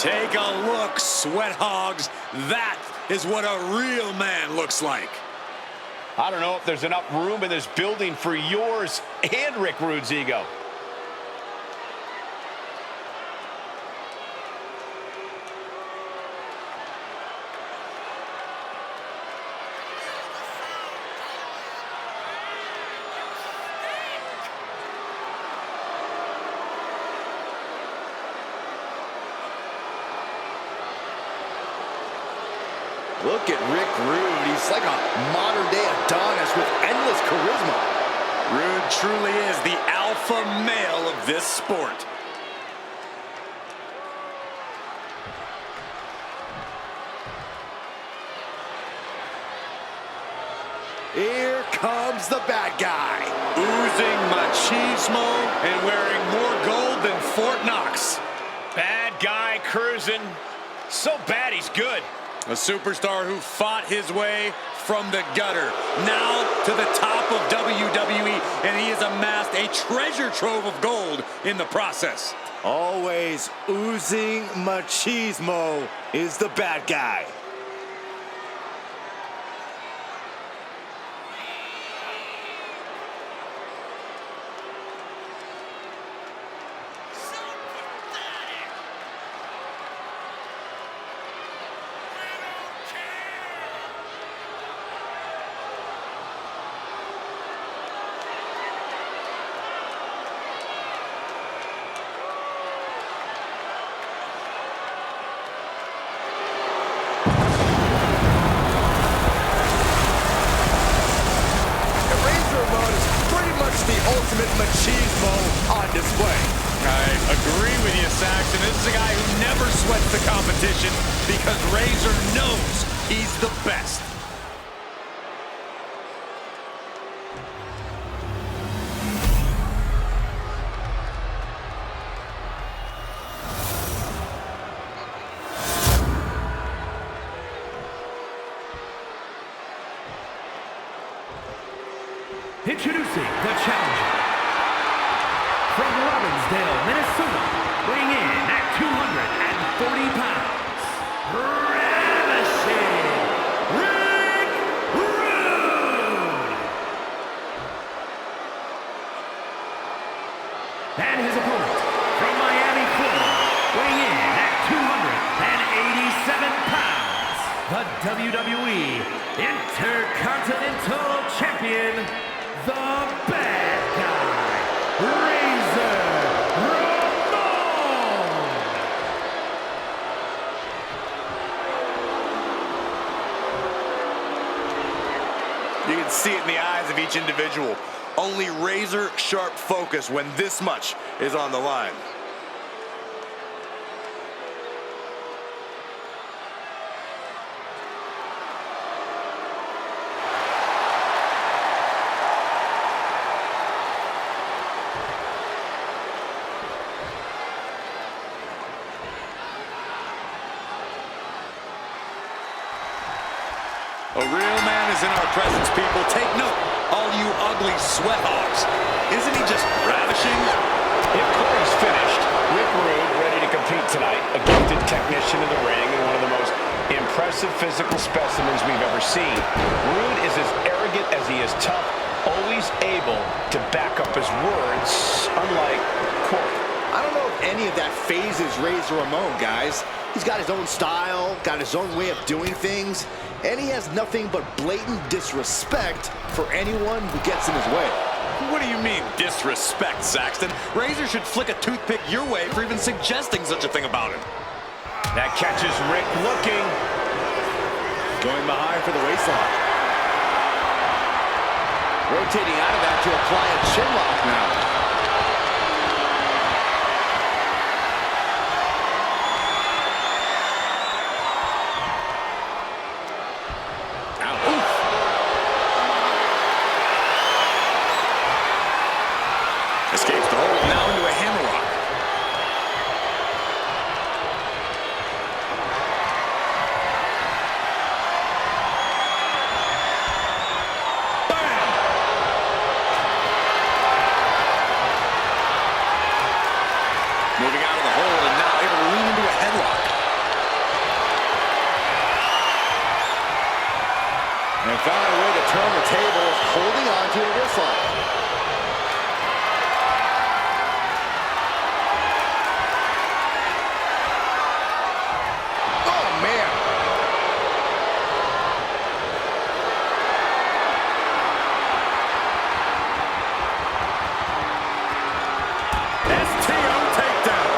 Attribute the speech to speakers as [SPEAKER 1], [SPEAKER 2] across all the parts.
[SPEAKER 1] Take a look, sweat hogs. That is what a real man looks like.
[SPEAKER 2] I don't know if there's enough room in this building for yours and Rick Rude's ego.
[SPEAKER 3] Look at Rick Rude. He's like a modern-day Adonis with endless charisma.
[SPEAKER 1] Rude truly is the alpha male of this sport.
[SPEAKER 3] Here comes the bad guy.
[SPEAKER 1] Oozing machismo and wearing more gold than Fort Knox.
[SPEAKER 2] Bad guy cruising. So bad he's good.
[SPEAKER 1] A superstar who fought his way from the gutter, now to the top of WWE, and he has amassed a treasure trove of gold in the process.
[SPEAKER 3] Always oozing machismo is the bad guy. The ultimate machismo on display.
[SPEAKER 1] I agree with you, Saxton. This is a guy who never sweats the competition because Razor knows he's the best.
[SPEAKER 4] Introducing the challenger from Robbinsdale, Minnesota, weighing in at 240 pounds, ravishing Rick Rude! And his opponent from Miami, Florida, weighing in at 287 pounds, the WWE Intercontinental Champion, the bad guy, Razor
[SPEAKER 3] You can see it in the eyes of each individual. Only razor-sharp focus when this much is on the line.
[SPEAKER 1] A real man is in our presence, people. Take note, all you ugly sweat hogs. Isn't he just ravishing?
[SPEAKER 2] If Corey's finished, Rick Rude ready to compete tonight. A gifted technician in the ring and one of the most impressive physical specimens we've ever seen. Rude is as arrogant as he is tough, always able to back up his words, unlike Corey.
[SPEAKER 3] I don't know if any of that phases Razor Ramon, guys. He's got his own style, got his own way of doing things, and he has nothing but blatant disrespect for anyone who gets in his way.
[SPEAKER 1] What do you mean, disrespect, Saxton? Razor should flick a toothpick your way for even suggesting such a thing about him.
[SPEAKER 2] That catches Rick looking.
[SPEAKER 3] Going behind for the waistline. Rotating out of that to apply a chin lock now.
[SPEAKER 1] Escapes the hold, now into a hammerlock. Bam! Moving out of the hold and now able to lean into a headlock.
[SPEAKER 3] found a way to turn the tables, holding on to a wrist lock. Oh, man.
[SPEAKER 1] STO takedown.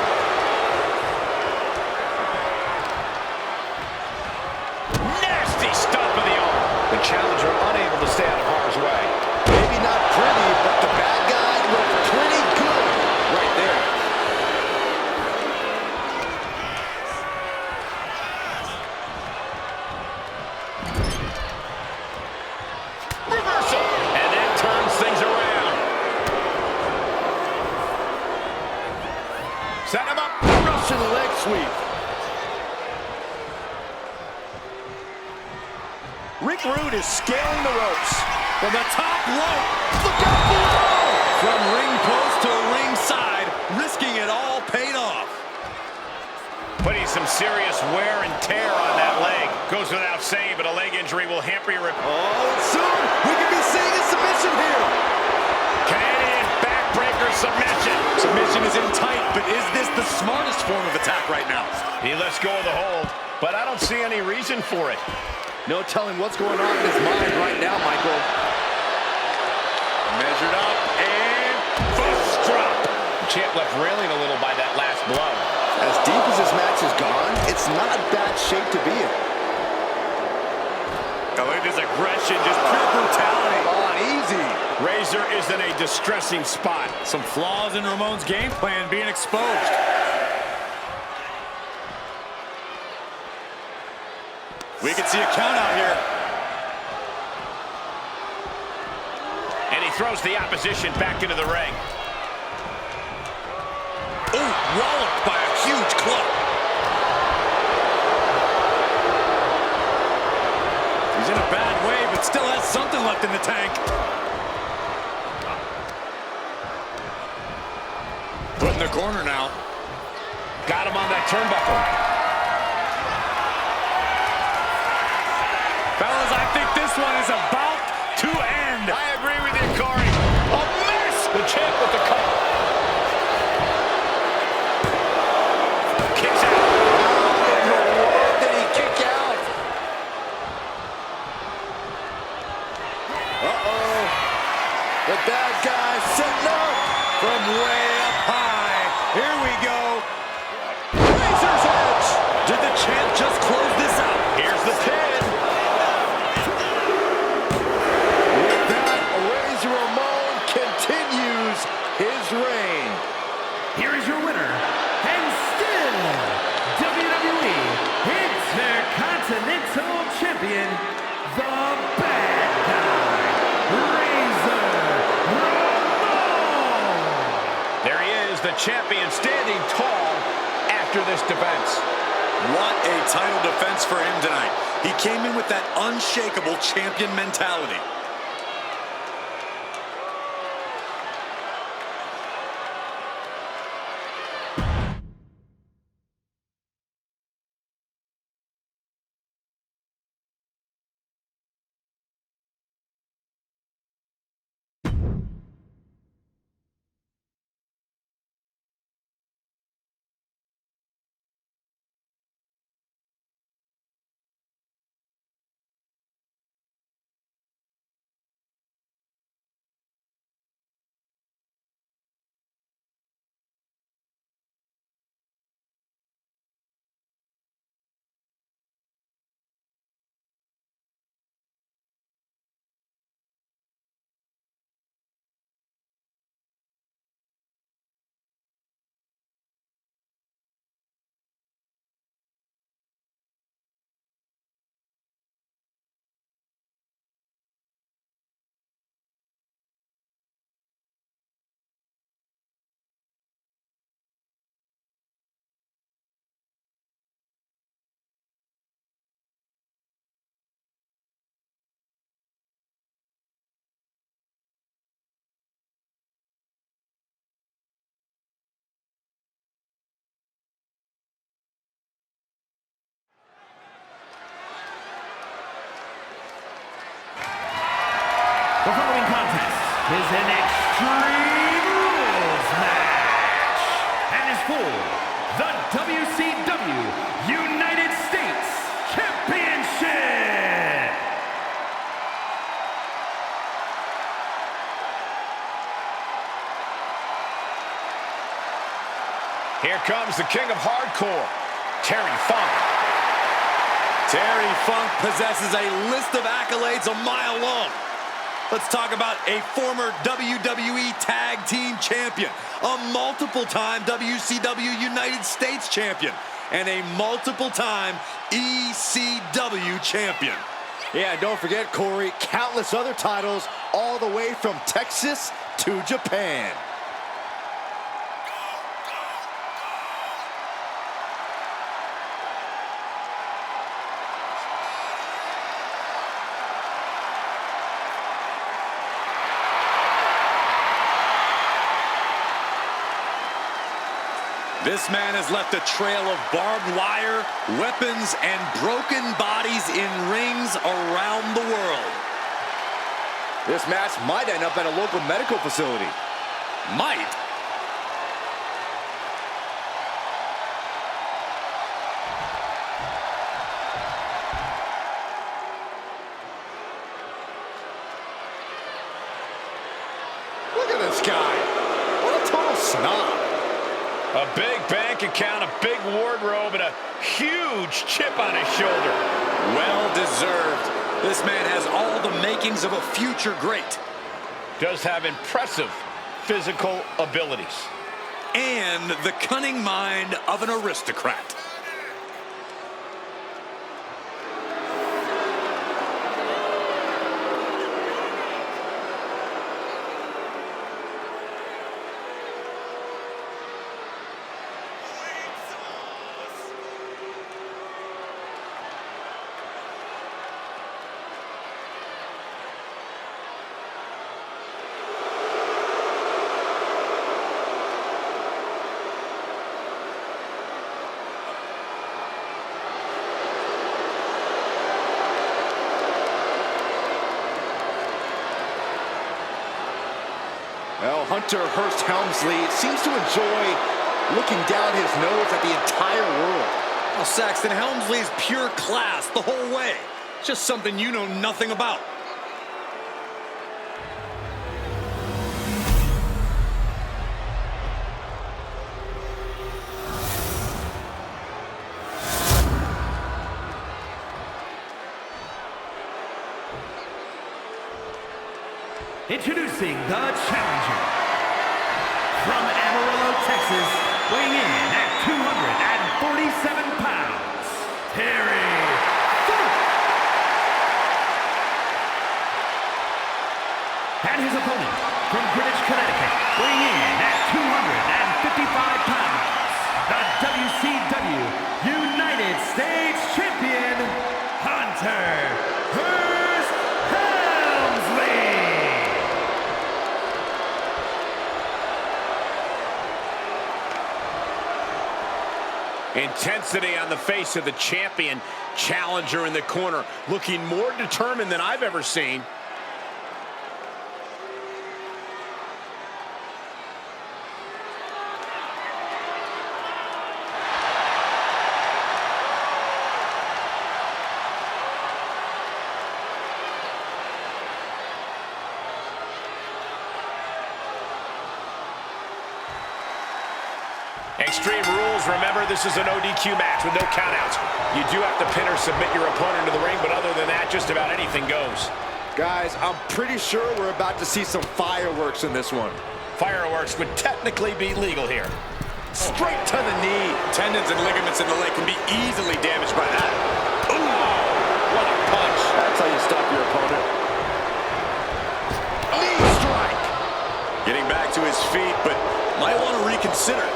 [SPEAKER 2] Nasty stomp of the arm. The challenger unable to stay out of harm's way.
[SPEAKER 3] Maybe not pretty, but the bad guy looked pretty good right there.
[SPEAKER 2] Reversal. And that turns things around. Set him up.
[SPEAKER 3] Russian leg sweep. Rick Rude is scaling the ropes.
[SPEAKER 1] From the top rope.
[SPEAKER 3] Look out below!
[SPEAKER 1] From ring post to ringside, risking it all paid off.
[SPEAKER 2] Putting some serious wear and tear on that leg. Goes without saying, but a leg injury will hamper your...
[SPEAKER 3] Oh, soon we could be seeing a submission here.
[SPEAKER 2] Canadian backbreaker submission.
[SPEAKER 1] Submission is in tight, but is this the smartest form of attack right now?
[SPEAKER 2] He lets go of the hold, but I don't see any reason for it.
[SPEAKER 3] No telling what's going on in his mind right now, Michael.
[SPEAKER 1] Measured up and
[SPEAKER 2] Fist drop. The champ left railing a little by that last blow.
[SPEAKER 3] As deep as this match has gone, it's not a bad shape to be in.
[SPEAKER 1] oh, look at this aggression, just pure brutality.
[SPEAKER 3] Come on, easy.
[SPEAKER 2] Razor is in a distressing spot.
[SPEAKER 1] Some flaws in Ramon's game plan being exposed. We can see a count out here.
[SPEAKER 2] And he throws the opposition back into the ring.
[SPEAKER 1] Ooh, walloped by a huge club. He's in a bad way, but still has something left in the tank. Put in the corner now.
[SPEAKER 2] Got him on that turnbuckle.
[SPEAKER 1] Fellas, I think this one is about to end.
[SPEAKER 2] I agree with you, Corey. A mess! The champ with the cover. Kicks out.
[SPEAKER 3] How in the world did he kick out? Uh-oh. The bad guy setting up.
[SPEAKER 1] From way up high. Here we go.
[SPEAKER 3] Razor's Edge.
[SPEAKER 1] Did the champ just close this out?
[SPEAKER 2] Here's the pin.
[SPEAKER 3] With that, Razor Ramon continues his reign.
[SPEAKER 4] Here is your winner, and still WWE Intercontinental Champion, the Bad Guy, Razor Ramon.
[SPEAKER 2] There he is, the champion, standing tall after this defense.
[SPEAKER 1] What a title defense for him tonight. He came in with that unshakable champion mentality.
[SPEAKER 4] is an Extreme Rules match and is for the WCW United States Championship.
[SPEAKER 2] Here comes the King of Hardcore, Terry Funk.
[SPEAKER 1] Terry Funk possesses a list of accolades a mile long. Let's talk about a former WWE Tag Team Champion, a multiple-time WCW United States Champion, and a multiple-time ECW Champion.
[SPEAKER 3] Yeah, and don't forget, Corey, countless other titles all the way from Texas to Japan.
[SPEAKER 1] This man has left a trail of barbed wire, weapons, and broken bodies in rings around the world.
[SPEAKER 3] This match might end up at a local medical facility.
[SPEAKER 1] Might.
[SPEAKER 3] Look at this guy. What a total snob.
[SPEAKER 2] A big bank account, a big wardrobe, and a huge chip on his shoulder.
[SPEAKER 1] Well deserved. This man has all the makings of a future great.
[SPEAKER 2] Does have impressive physical abilities.
[SPEAKER 1] And the cunning mind of an aristocrat.
[SPEAKER 3] Well, Hunter Hearst Helmsley seems to enjoy looking down his nose at the entire world.
[SPEAKER 1] Well, Saxton, Helmsley is pure class the whole way. Just something you know nothing about.
[SPEAKER 4] Introducing the challenger from Amarillo, Texas, weighing in at 247 pounds, Terry Funk. And his opponent from Greenwich, Connecticut, weighing in at 255 pounds, the WCW United States Champion, Hunter Hearst Helmsley.
[SPEAKER 2] Intensity on the face of the champion. Challenger in the corner, looking more determined than I've ever seen. Extreme Rules, remember, this is an ODQ match with no countouts. You do have to pin or submit your opponent to the ring, but other than that, just about anything goes.
[SPEAKER 3] Guys, I'm pretty sure we're about to see some fireworks in this one.
[SPEAKER 2] Fireworks would technically be legal here.
[SPEAKER 3] Straight to the knee.
[SPEAKER 1] Tendons and ligaments in the leg can be easily damaged by that.
[SPEAKER 2] Ooh, what a punch.
[SPEAKER 3] That's how you stop your opponent. Knee strike.
[SPEAKER 1] Getting back to his feet, but might want to reconsider.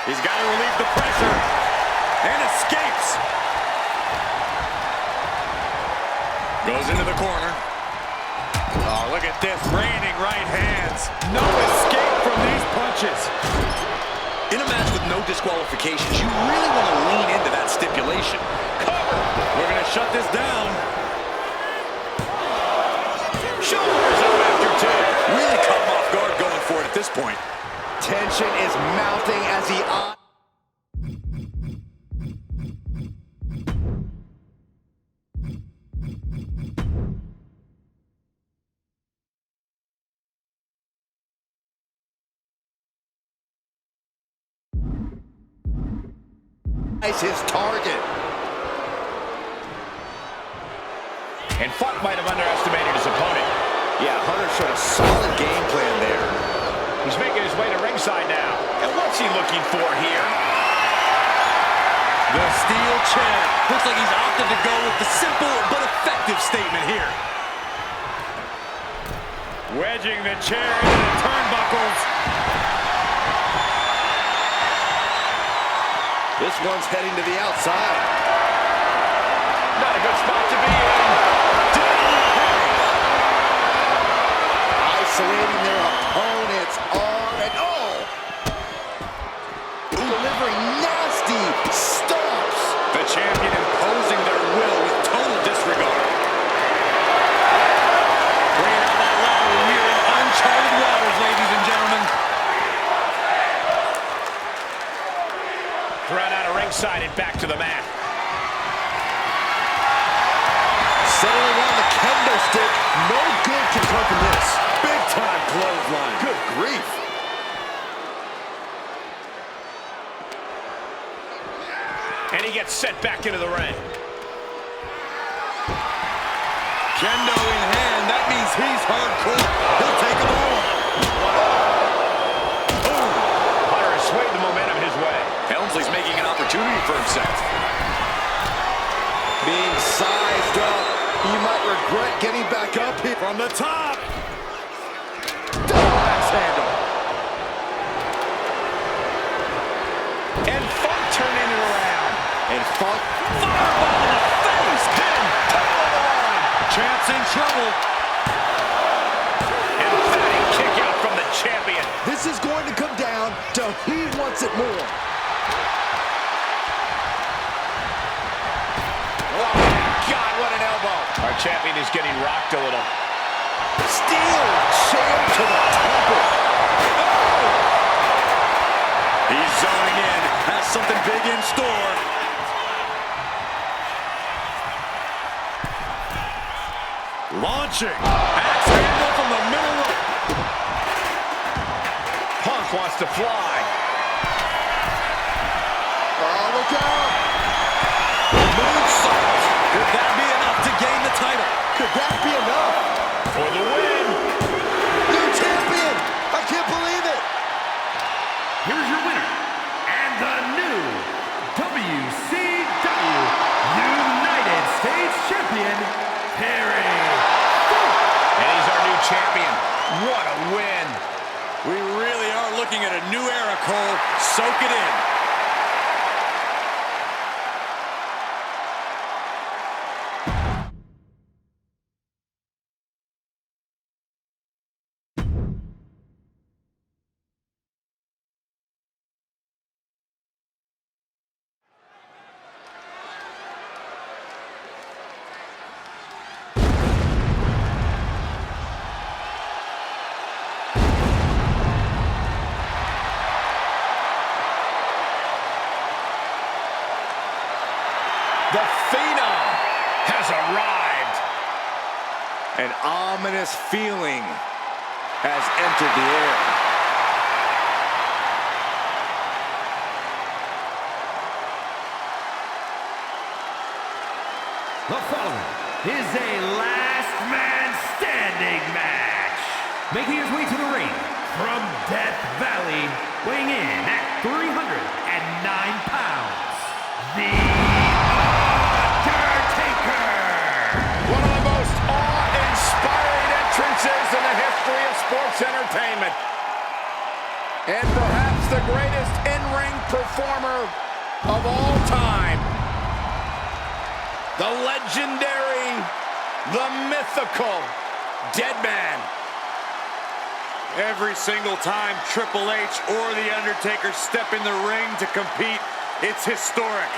[SPEAKER 1] He's got to relieve the pressure and escapes. Goes into the corner. Oh, look at this, raining right hands. No escape from these punches. In a match with no disqualifications, you really want to lean into that stipulation. Cover. We're going to shut this down. Shoulders up after two. Really caught him off guard going for it at this point.
[SPEAKER 3] Tension is mounting as he eyes his target.
[SPEAKER 2] And Funk might have underestimated his opponent.
[SPEAKER 3] Yeah, Hunter showed a solid game plan there.
[SPEAKER 2] He's making his way to ringside now. And what's he looking for here?
[SPEAKER 1] The steel chair. Looks like he's opted to go with the simple but effective statement here. Wedging the chair into the turnbuckles.
[SPEAKER 3] This one's heading to the outside.
[SPEAKER 2] Not a good spot to be in.
[SPEAKER 3] Isolating their opponent's arm and delivering nasty stomps.
[SPEAKER 1] The champion imposing their will with total disregard. Bringing out that ladder, we are in uncharted waters, ladies and gentlemen.
[SPEAKER 2] Thrown out of ringside and back to the mat.
[SPEAKER 3] Settling on the kendo stick. No good can come from this.
[SPEAKER 1] Big time clothesline.
[SPEAKER 3] Good grief.
[SPEAKER 2] And he gets set back into the ring.
[SPEAKER 1] Kendo in hand, that means he's hardcore. He'll take them all on.
[SPEAKER 2] Hunter has swayed the momentum his way.
[SPEAKER 1] Helmsley's making an opportunity for himself.
[SPEAKER 3] Being sized up. You might regret getting back up here.
[SPEAKER 1] From the top.
[SPEAKER 3] Double axe handle.
[SPEAKER 2] And Funk turning it around.
[SPEAKER 3] And Funk.
[SPEAKER 1] Fireball in the face. Pin. Title of the line. Champ's in trouble.
[SPEAKER 2] Emphatic kick out from the champion.
[SPEAKER 3] This is going to come down to who wants it more.
[SPEAKER 2] God, what an elbow. Our champion is getting rocked a little.
[SPEAKER 3] Steel chair to the temple.
[SPEAKER 1] He's zoning in. Has something big in store. Launching. Axe handle from the middle rope.
[SPEAKER 2] Punk wants to fly.
[SPEAKER 3] Oh, look out.
[SPEAKER 1] Moonsault. Could that be enough to gain the title?
[SPEAKER 3] Could that be enough?
[SPEAKER 2] For the win.
[SPEAKER 3] New champion. I can't believe it.
[SPEAKER 4] Here's your winner, and the new WCW United States Champion, Perry.
[SPEAKER 2] And he's our new champion. What a win.
[SPEAKER 1] We really are looking at a new era, Cole. Soak it in.
[SPEAKER 2] The Phenom has arrived.
[SPEAKER 3] An ominous feeling has entered the air.
[SPEAKER 4] The following is a last man standing match. Making his way to the ring from Death Valley, weighing in at 309 pounds, the
[SPEAKER 2] One of the most awe-inspiring entrances in the history of sports entertainment. And perhaps the greatest in-ring performer of all time. The legendary, the mythical,
[SPEAKER 1] dead man. Every single time Triple H or The Undertaker step in the ring to compete, it's historic.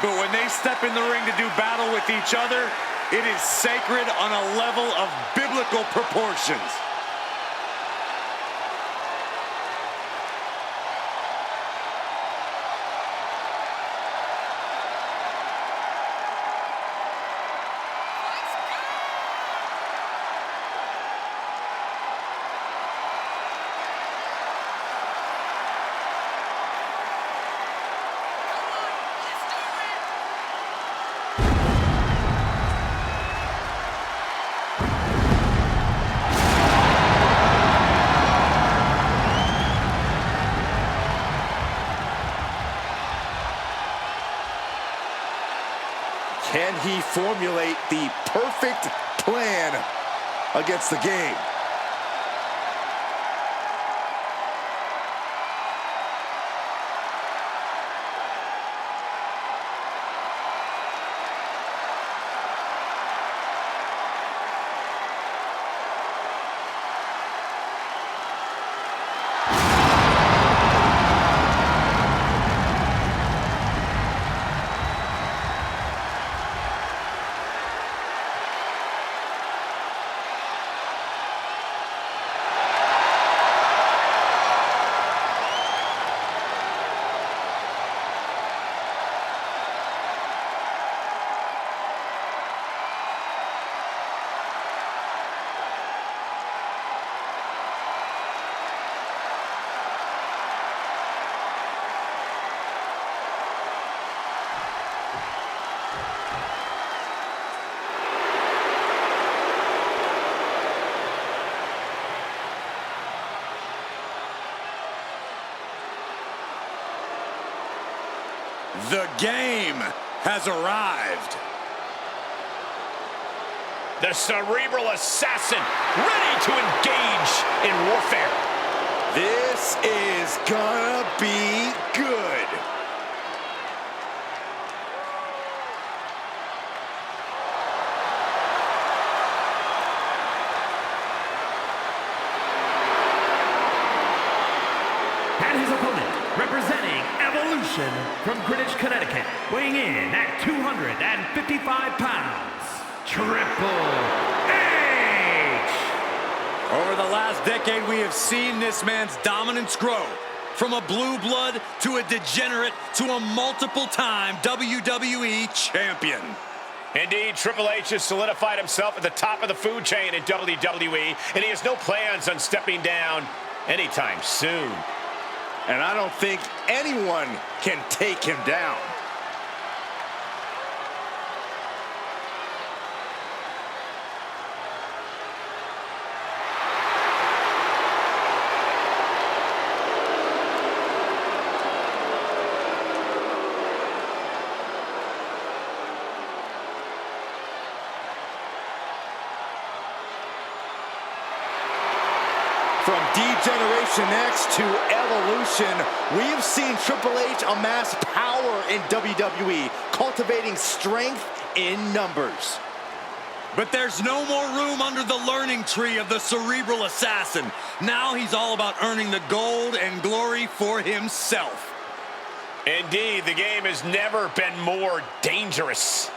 [SPEAKER 1] But when they step in the ring to do battle with each other, it is sacred on a level of biblical proportions.
[SPEAKER 3] Can he formulate the perfect plan against the game?
[SPEAKER 1] The game has arrived.
[SPEAKER 2] The Cerebral Assassin, ready to engage in warfare.
[SPEAKER 3] This is gonna be good.
[SPEAKER 4] And his opponent, representing Evolution from Greenwich, Connecticut, weighing in at 255 pounds, Triple H!
[SPEAKER 1] Over the last decade, we have seen this man's dominance grow. From a blue blood to a degenerate to a multiple-time WWE champion.
[SPEAKER 2] Indeed, Triple H has solidified himself at the top of the food chain in WWE, and he has no plans on stepping down anytime soon.
[SPEAKER 3] And I don't think anyone can take him down. From D-Generation X to Evolution, we have seen Triple H amass power in WWE, cultivating strength in numbers.
[SPEAKER 1] But there's no more room under the learning tree of the Cerebral Assassin. Now he's all about earning the gold and glory for himself.
[SPEAKER 2] Indeed, the game has never been more dangerous.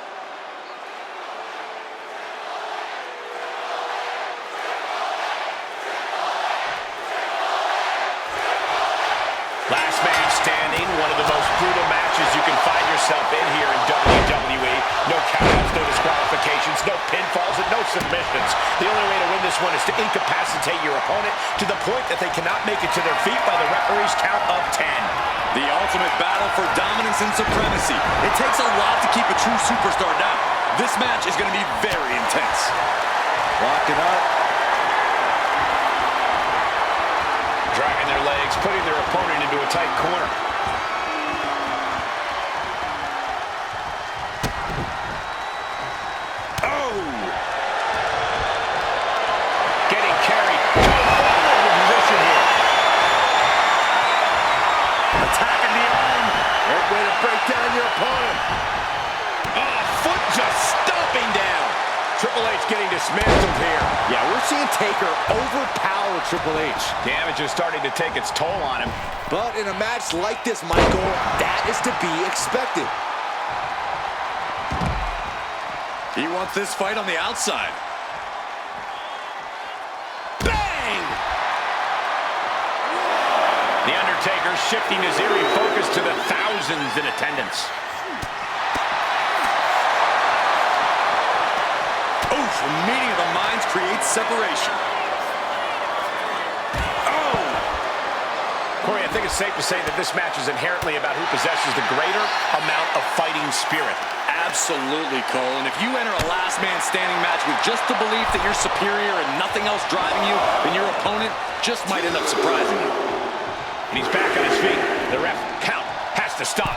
[SPEAKER 2] Last man standing, one of the most brutal matches you can find yourself in here in WWE. No countouts, no disqualifications, no pinfalls, and no submissions. The only way to win this one is to incapacitate your opponent to the point that they cannot make it to their feet by the referee's count of 10.
[SPEAKER 1] The ultimate battle for dominance and supremacy. It takes a lot to keep a true superstar down. This match is going to be very intense.
[SPEAKER 3] Locking up.
[SPEAKER 2] Dragging their legs, putting their opponent into a tight corner. Oh! Getting carried to a vulnerable position here.
[SPEAKER 1] Attacking the arm.
[SPEAKER 3] Great way to break down your opponent.
[SPEAKER 2] Oh, foot just stomping down. Triple H getting dismantled here.
[SPEAKER 3] Yeah, we're seeing Taker overpower Triple H.
[SPEAKER 2] Damage is starting to take its toll on him.
[SPEAKER 3] But in a match like this, Michael, that is to be expected.
[SPEAKER 1] He wants this fight on the outside. Bang!
[SPEAKER 2] The Undertaker shifting his eerie focus to the thousands in attendance.
[SPEAKER 1] Oof, a meeting of the minds creates separation.
[SPEAKER 2] Corey, I think it's safe to say that this match is inherently about who possesses the greater amount of fighting spirit.
[SPEAKER 1] Absolutely, Cole. And if you enter a last man standing match with just the belief that you're superior and nothing else driving you, then your opponent just might end up surprising you.
[SPEAKER 2] And he's back on his feet. The ref count has to stop.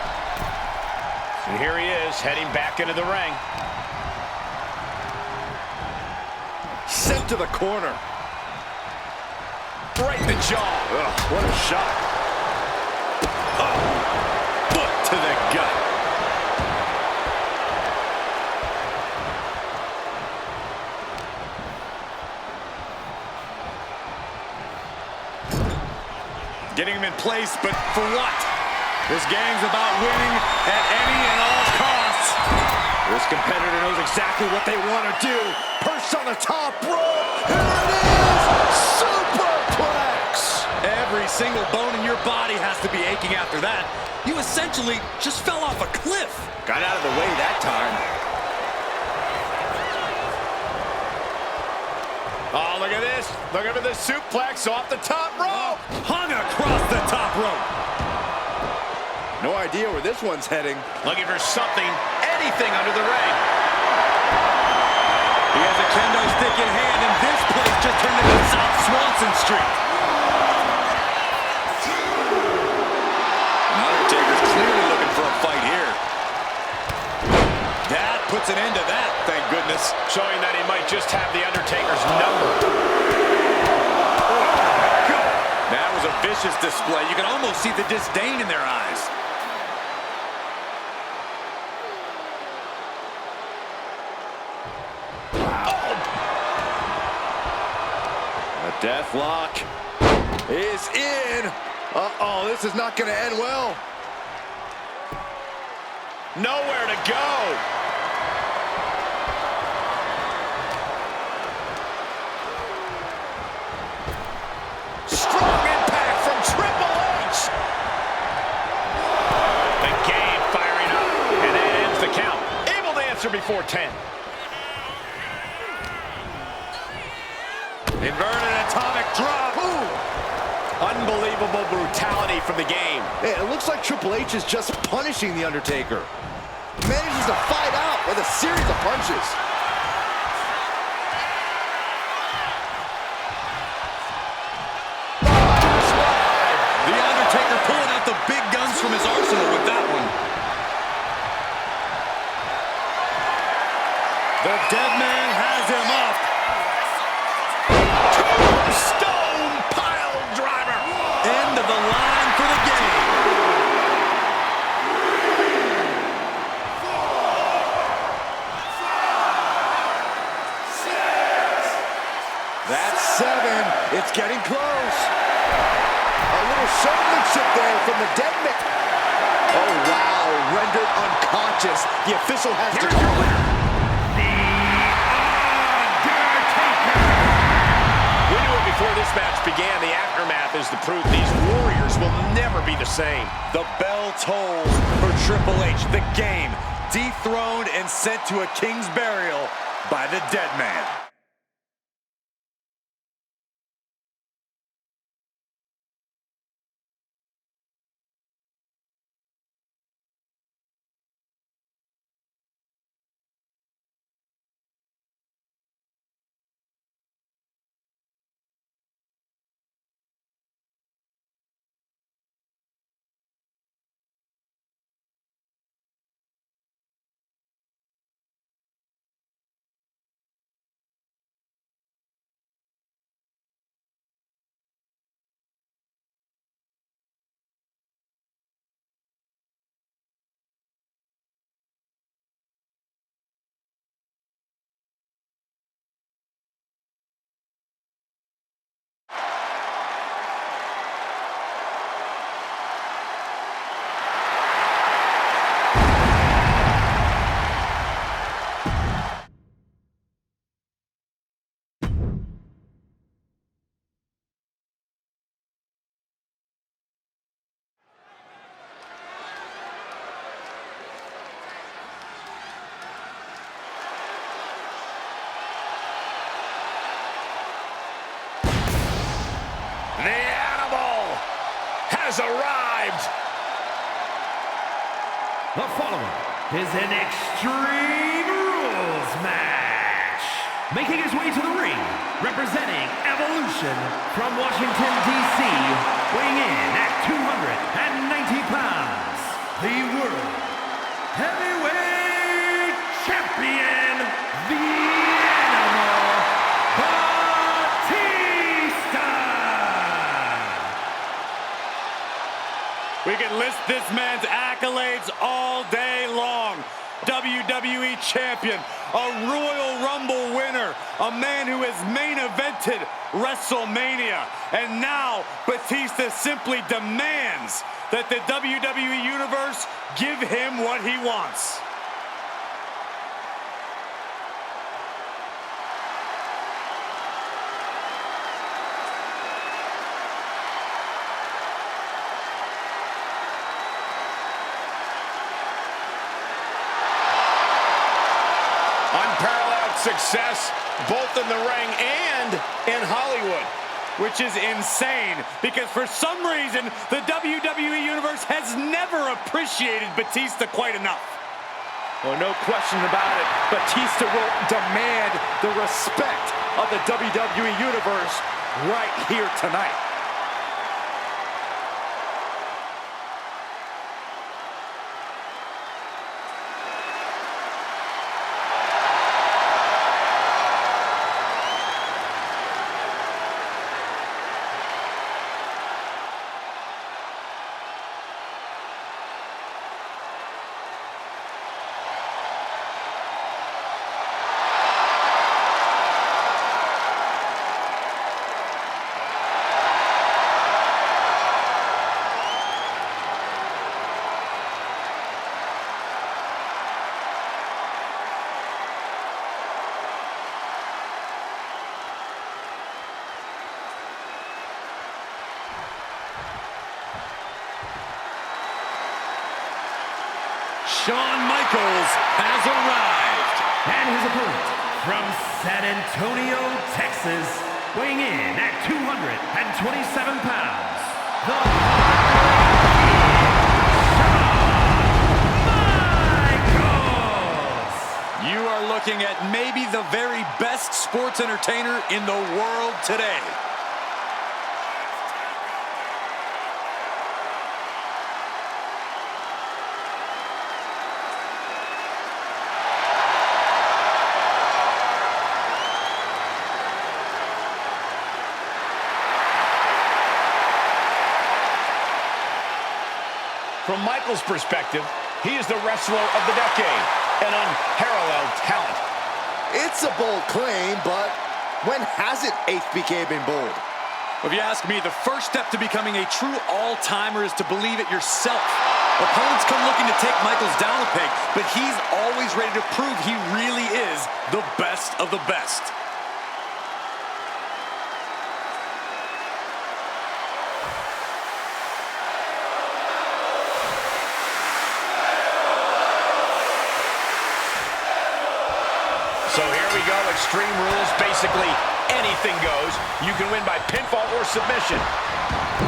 [SPEAKER 2] And here he is, heading back into the ring.
[SPEAKER 3] Sent to the corner.
[SPEAKER 2] Right in the jaw.
[SPEAKER 3] Ugh, what a shot.
[SPEAKER 1] Oh, foot to the gut. Getting him in place, but for what? This gang's about winning at any and all costs.
[SPEAKER 3] This competitor knows exactly what they want to do. Perched on the top rope. Here it is. Superplex.
[SPEAKER 1] Every single bone in your body has to be aching after that. You essentially just fell off a cliff.
[SPEAKER 3] Got out of the way that time.
[SPEAKER 2] Oh, look at this. Look at the suplex off the top rope.
[SPEAKER 1] Hung across the top rope.
[SPEAKER 3] No idea where this one's heading.
[SPEAKER 2] Looking for something, anything under the ring.
[SPEAKER 1] He has a kendo stick in hand, and this place just turned into South Swanson Street. Undertaker's clearly looking for a fight here. That puts an end to that, thank goodness.
[SPEAKER 2] Showing that he might just have the Undertaker's number.
[SPEAKER 1] That was a vicious display. You can almost see the disdain in their eyes.
[SPEAKER 3] Deathlock is in. Uh-oh, this is not going to end well.
[SPEAKER 2] Nowhere to go. Strong impact from Triple H. The game firing up, and that ends the count. Able to answer before 10.
[SPEAKER 1] Inverted atomic drop.
[SPEAKER 3] Ooh.
[SPEAKER 2] Unbelievable brutality from the game.
[SPEAKER 3] Hey, it looks like Triple H is just punishing The Undertaker. Manages to fight out with a series of punches.
[SPEAKER 1] The Undertaker pulling out the big guns from his arsenal with that one. The dead man has him up.
[SPEAKER 2] Stone pile driver.
[SPEAKER 1] End of the line for the game.
[SPEAKER 3] That's 7. It's getting close. A little showmanship there from the dead man. Oh, wow. Rendered unconscious. The official has to call it.
[SPEAKER 2] We knew it before this match began. The aftermath is the proof these warriors will never be the same.
[SPEAKER 1] The bell tolls for Triple H. The game dethroned and sent to a king's burial by the dead man.
[SPEAKER 4] The following is an Extreme Rules match. Making his way to the ring, representing Evolution from Washington, D.C., weighing in at 290 pounds, the World Heavyweight Champion, the Animal Batista!
[SPEAKER 1] We can list this man's accolades all day long. WWE Champion, a Royal Rumble winner, a man who has main evented WrestleMania, and now Batista simply demands that the WWE Universe give him what he wants.
[SPEAKER 2] Unparalleled success, both in the ring and in Hollywood.
[SPEAKER 1] Which is insane, because for some reason, the WWE Universe has never appreciated Batista quite enough.
[SPEAKER 3] Well, no question about it. Batista will demand the respect of the WWE Universe right here tonight.
[SPEAKER 1] Shawn Michaels has arrived.
[SPEAKER 4] And his opponent from San Antonio, Texas, weighing in at 227 pounds, the Shawn Michaels!
[SPEAKER 1] You are looking at maybe the very best sports entertainer in the world today.
[SPEAKER 2] From Michaels' perspective, he is the wrestler of the decade, an unparalleled talent.
[SPEAKER 3] It's a bold claim, but when hasn't HBK been bold?
[SPEAKER 1] If you ask me, the first step to becoming a true all-timer is to believe it yourself. Opponents come looking to take Michaels down a peg, but he's always ready to prove he really is the best of the best.
[SPEAKER 2] So here we go, Extreme Rules. Basically, anything goes. You can win by pinfall or submission.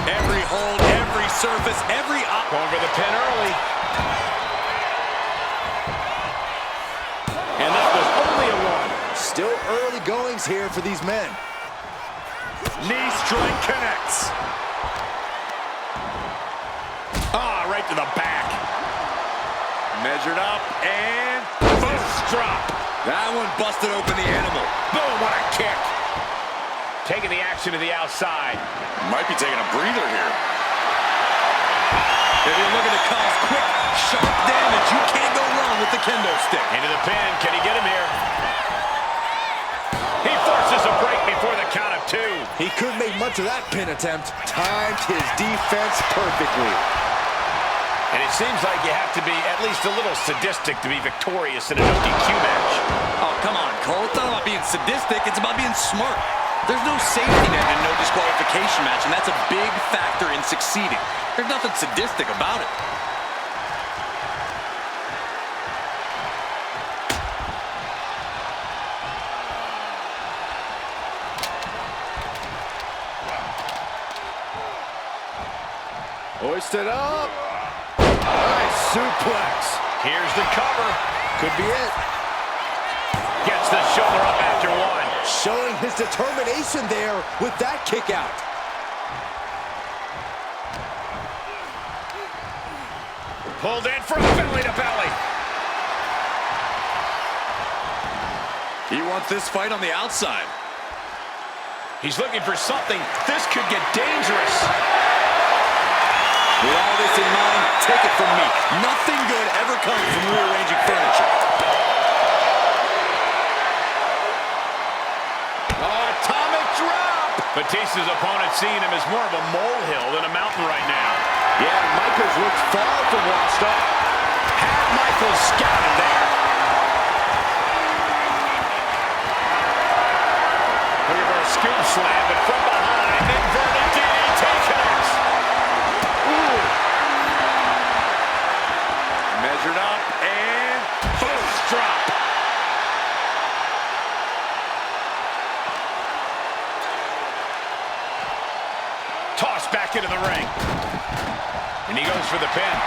[SPEAKER 1] Every hold, every surface, every op.
[SPEAKER 2] Going for the pin early. And that was only a one.
[SPEAKER 3] Still early goings here for these men.
[SPEAKER 1] Knee strike connects. Ah, right to the back. Measured up and
[SPEAKER 2] Fist drop.
[SPEAKER 1] that one busted open the animal.
[SPEAKER 2] Boom, what a kick. Taking the action to the outside.
[SPEAKER 1] Might be taking a breather here. If you're looking to cause quick, sharp damage, you can't go wrong with the kendo stick.
[SPEAKER 2] Into the pin. Can he get him here? He forces a break before the count of two.
[SPEAKER 3] He couldn't make much of that pin attempt. Timed his defense perfectly.
[SPEAKER 2] And it seems like you have to be at least a little sadistic to be victorious in a DQ match.
[SPEAKER 1] Oh, come on, Cole. It's not about being sadistic. It's about being smart. There's no safety net and no disqualification match, and that's a big factor in succeeding. There's nothing sadistic about it.
[SPEAKER 3] Hoisted up. Nice. suplex.
[SPEAKER 2] Here's the cover.
[SPEAKER 3] Could be it.
[SPEAKER 2] Gets the shoulder up after one.
[SPEAKER 3] Showing his determination there with that kick out.
[SPEAKER 2] Pulled in from belly to belly.
[SPEAKER 1] He wants this fight on the outside.
[SPEAKER 2] He's looking for something. This could get dangerous.
[SPEAKER 1] With all this in mind, take it from me. Nothing good ever comes from rearranging furniture.
[SPEAKER 2] Oh, atomic drop! Batista's opponent seeing him as more of a molehill than a mountain right now.
[SPEAKER 3] Yeah, Michaels looks far from washed up.
[SPEAKER 2] Had Michaels scouted there. Look for a scoop slam, but from behind, inverted DDT connects. Ooh.
[SPEAKER 1] Measured up and
[SPEAKER 2] Post drop. Tossed back into the ring. And he goes for the pin.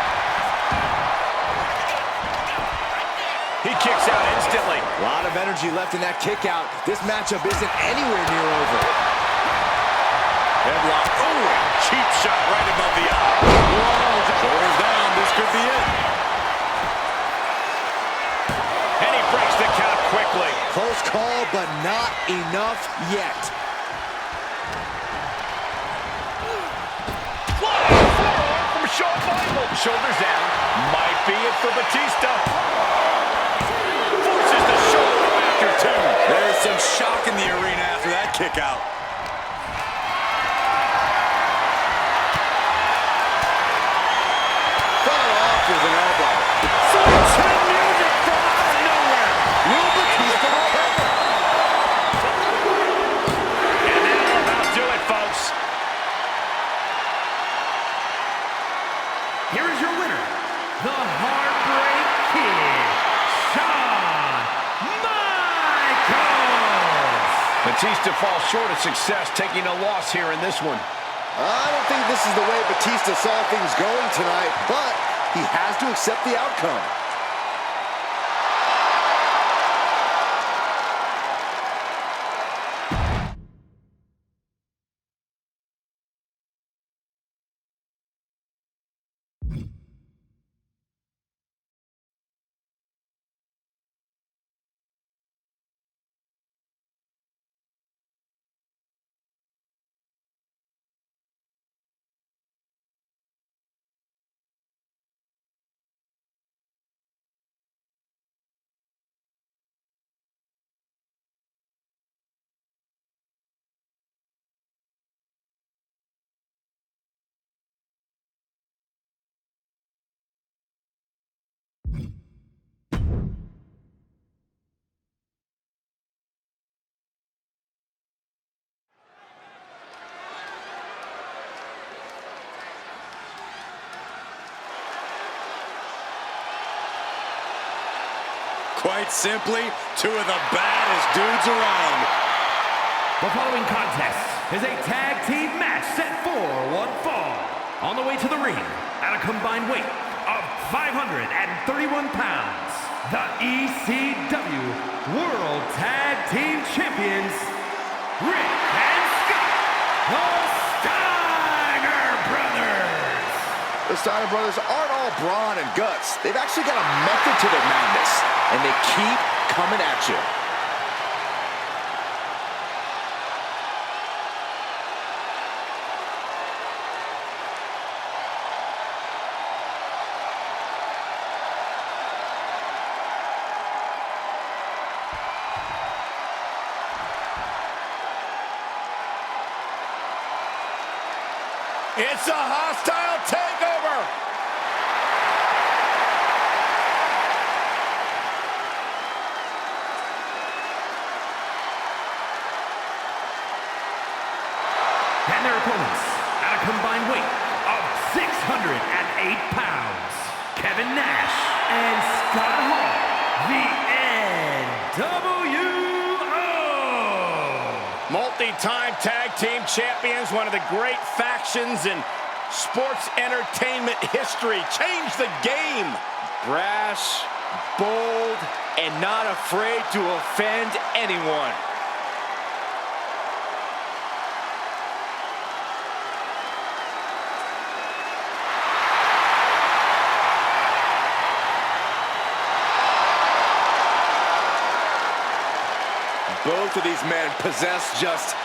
[SPEAKER 2] He kicks out instantly.
[SPEAKER 3] A lot of energy left in that kick out. This matchup isn't anywhere near over.
[SPEAKER 1] headlock. Oh, cheap shot right above the eye. Whoa, shoulders down. This could be it.
[SPEAKER 2] And he breaks the count quickly.
[SPEAKER 3] Close call, but not enough yet.
[SPEAKER 2] Shoulders down. Might be it for Batista. Forces the shoulder up after two.
[SPEAKER 1] There's some shock in the arena after that kick out.
[SPEAKER 3] Fell off with an elbow.
[SPEAKER 2] Switching music from out of nowhere.
[SPEAKER 3] Will Batista recover?
[SPEAKER 2] And that'll about do it, folks.
[SPEAKER 4] Here is your winner, the Heartbreak Kid, Shawn Michaels.
[SPEAKER 2] Batista falls short of success, taking a loss here in this one.
[SPEAKER 3] I don't think this is the way Batista saw things going tonight, but he has to accept the outcome.
[SPEAKER 1] Quite simply, two of the baddest dudes around.
[SPEAKER 4] The following contest is a tag team match set for one fall. On the way to the ring, at a combined weight of 531 pounds, the ECW World Tag Team Champions, Rick and Scott, the Steiner Brothers.
[SPEAKER 3] The Steiner brothers aren't all brawn and guts. They've actually got a method to their madness, and they keep coming at you.
[SPEAKER 2] It's a hostile takeover.
[SPEAKER 4] And their opponents, at a combined weight of 608 pounds, Kevin Nash and Scott Hall, the NWO.
[SPEAKER 2] Multi-time tag team champions, one of the great factions in Sports entertainment history. Change the game.
[SPEAKER 5] Brash, bold, and not afraid to offend anyone.
[SPEAKER 3] Both of these men possess just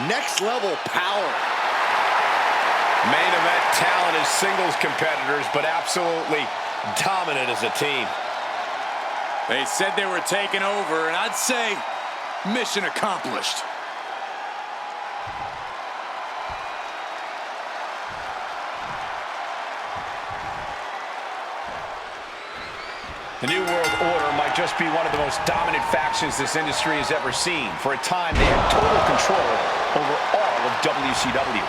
[SPEAKER 3] next-level power.
[SPEAKER 2] Main event talent as singles competitors, but absolutely dominant as a team.
[SPEAKER 1] They said they were taking over, and I'd say mission accomplished.
[SPEAKER 2] The New World Order might just be one of the most dominant factions this industry has ever seen. For a time, they had total control over all of WCW.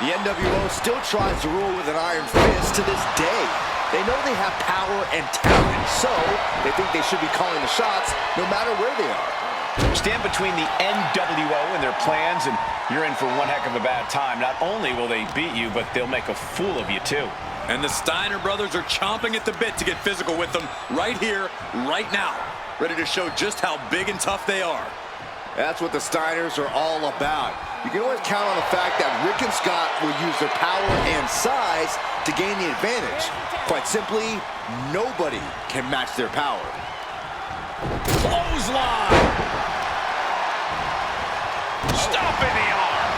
[SPEAKER 3] The NWO still tries to rule with an iron fist to this day. They know they have power and talent, so they think they should be calling the shots no matter where they are.
[SPEAKER 2] Stand between the NWO and their plans, and you're in for one heck of a bad time. Not only will they beat you, but they'll make a fool of you, too.
[SPEAKER 1] And the Steiner brothers are chomping at the bit to get physical with them right here, right now. Ready to show just how big and tough they are.
[SPEAKER 3] That's what the Steiners are all about. You can always count on the fact that Rick and Scott will use their power and size to gain the advantage. Quite simply, nobody can match their power.
[SPEAKER 2] Clothesline! Stop in the arm!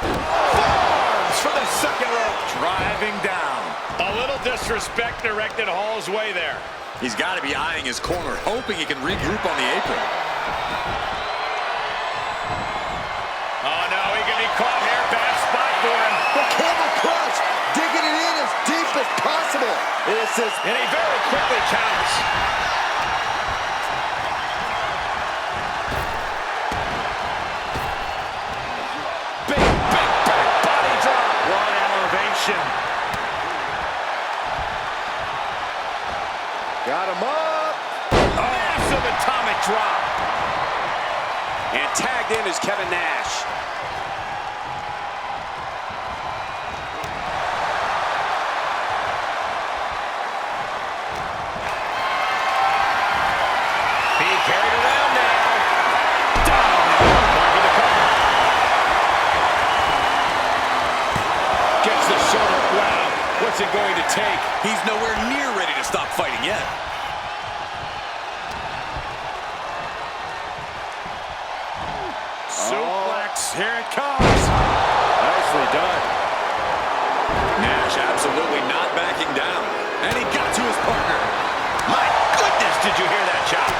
[SPEAKER 2] Forearms for the second rope.
[SPEAKER 1] Driving down.
[SPEAKER 2] A little disrespect directed Hall's way there.
[SPEAKER 1] He's got to be eyeing his corner, hoping he can regroup on the apron.
[SPEAKER 2] Oh, no, he can be caught here. Bad spot for him.
[SPEAKER 3] The camel clutch, digging it in as deep as possible.
[SPEAKER 2] And he very quickly counters. Big back body drop.
[SPEAKER 5] What elevation.
[SPEAKER 3] Got him up.
[SPEAKER 2] Massive atomic drop.
[SPEAKER 5] And tagged in is Kevin Nash.
[SPEAKER 2] Being carried around now. Down. Going for the cover. Gets the shoulder. Wow. What's it going to take?
[SPEAKER 1] He's nowhere near ready to stop fighting yet.
[SPEAKER 5] Suplex, here it comes. Nicely done.
[SPEAKER 1] Nash absolutely not backing down. And he got to his partner.
[SPEAKER 2] My goodness, did you hear that chop?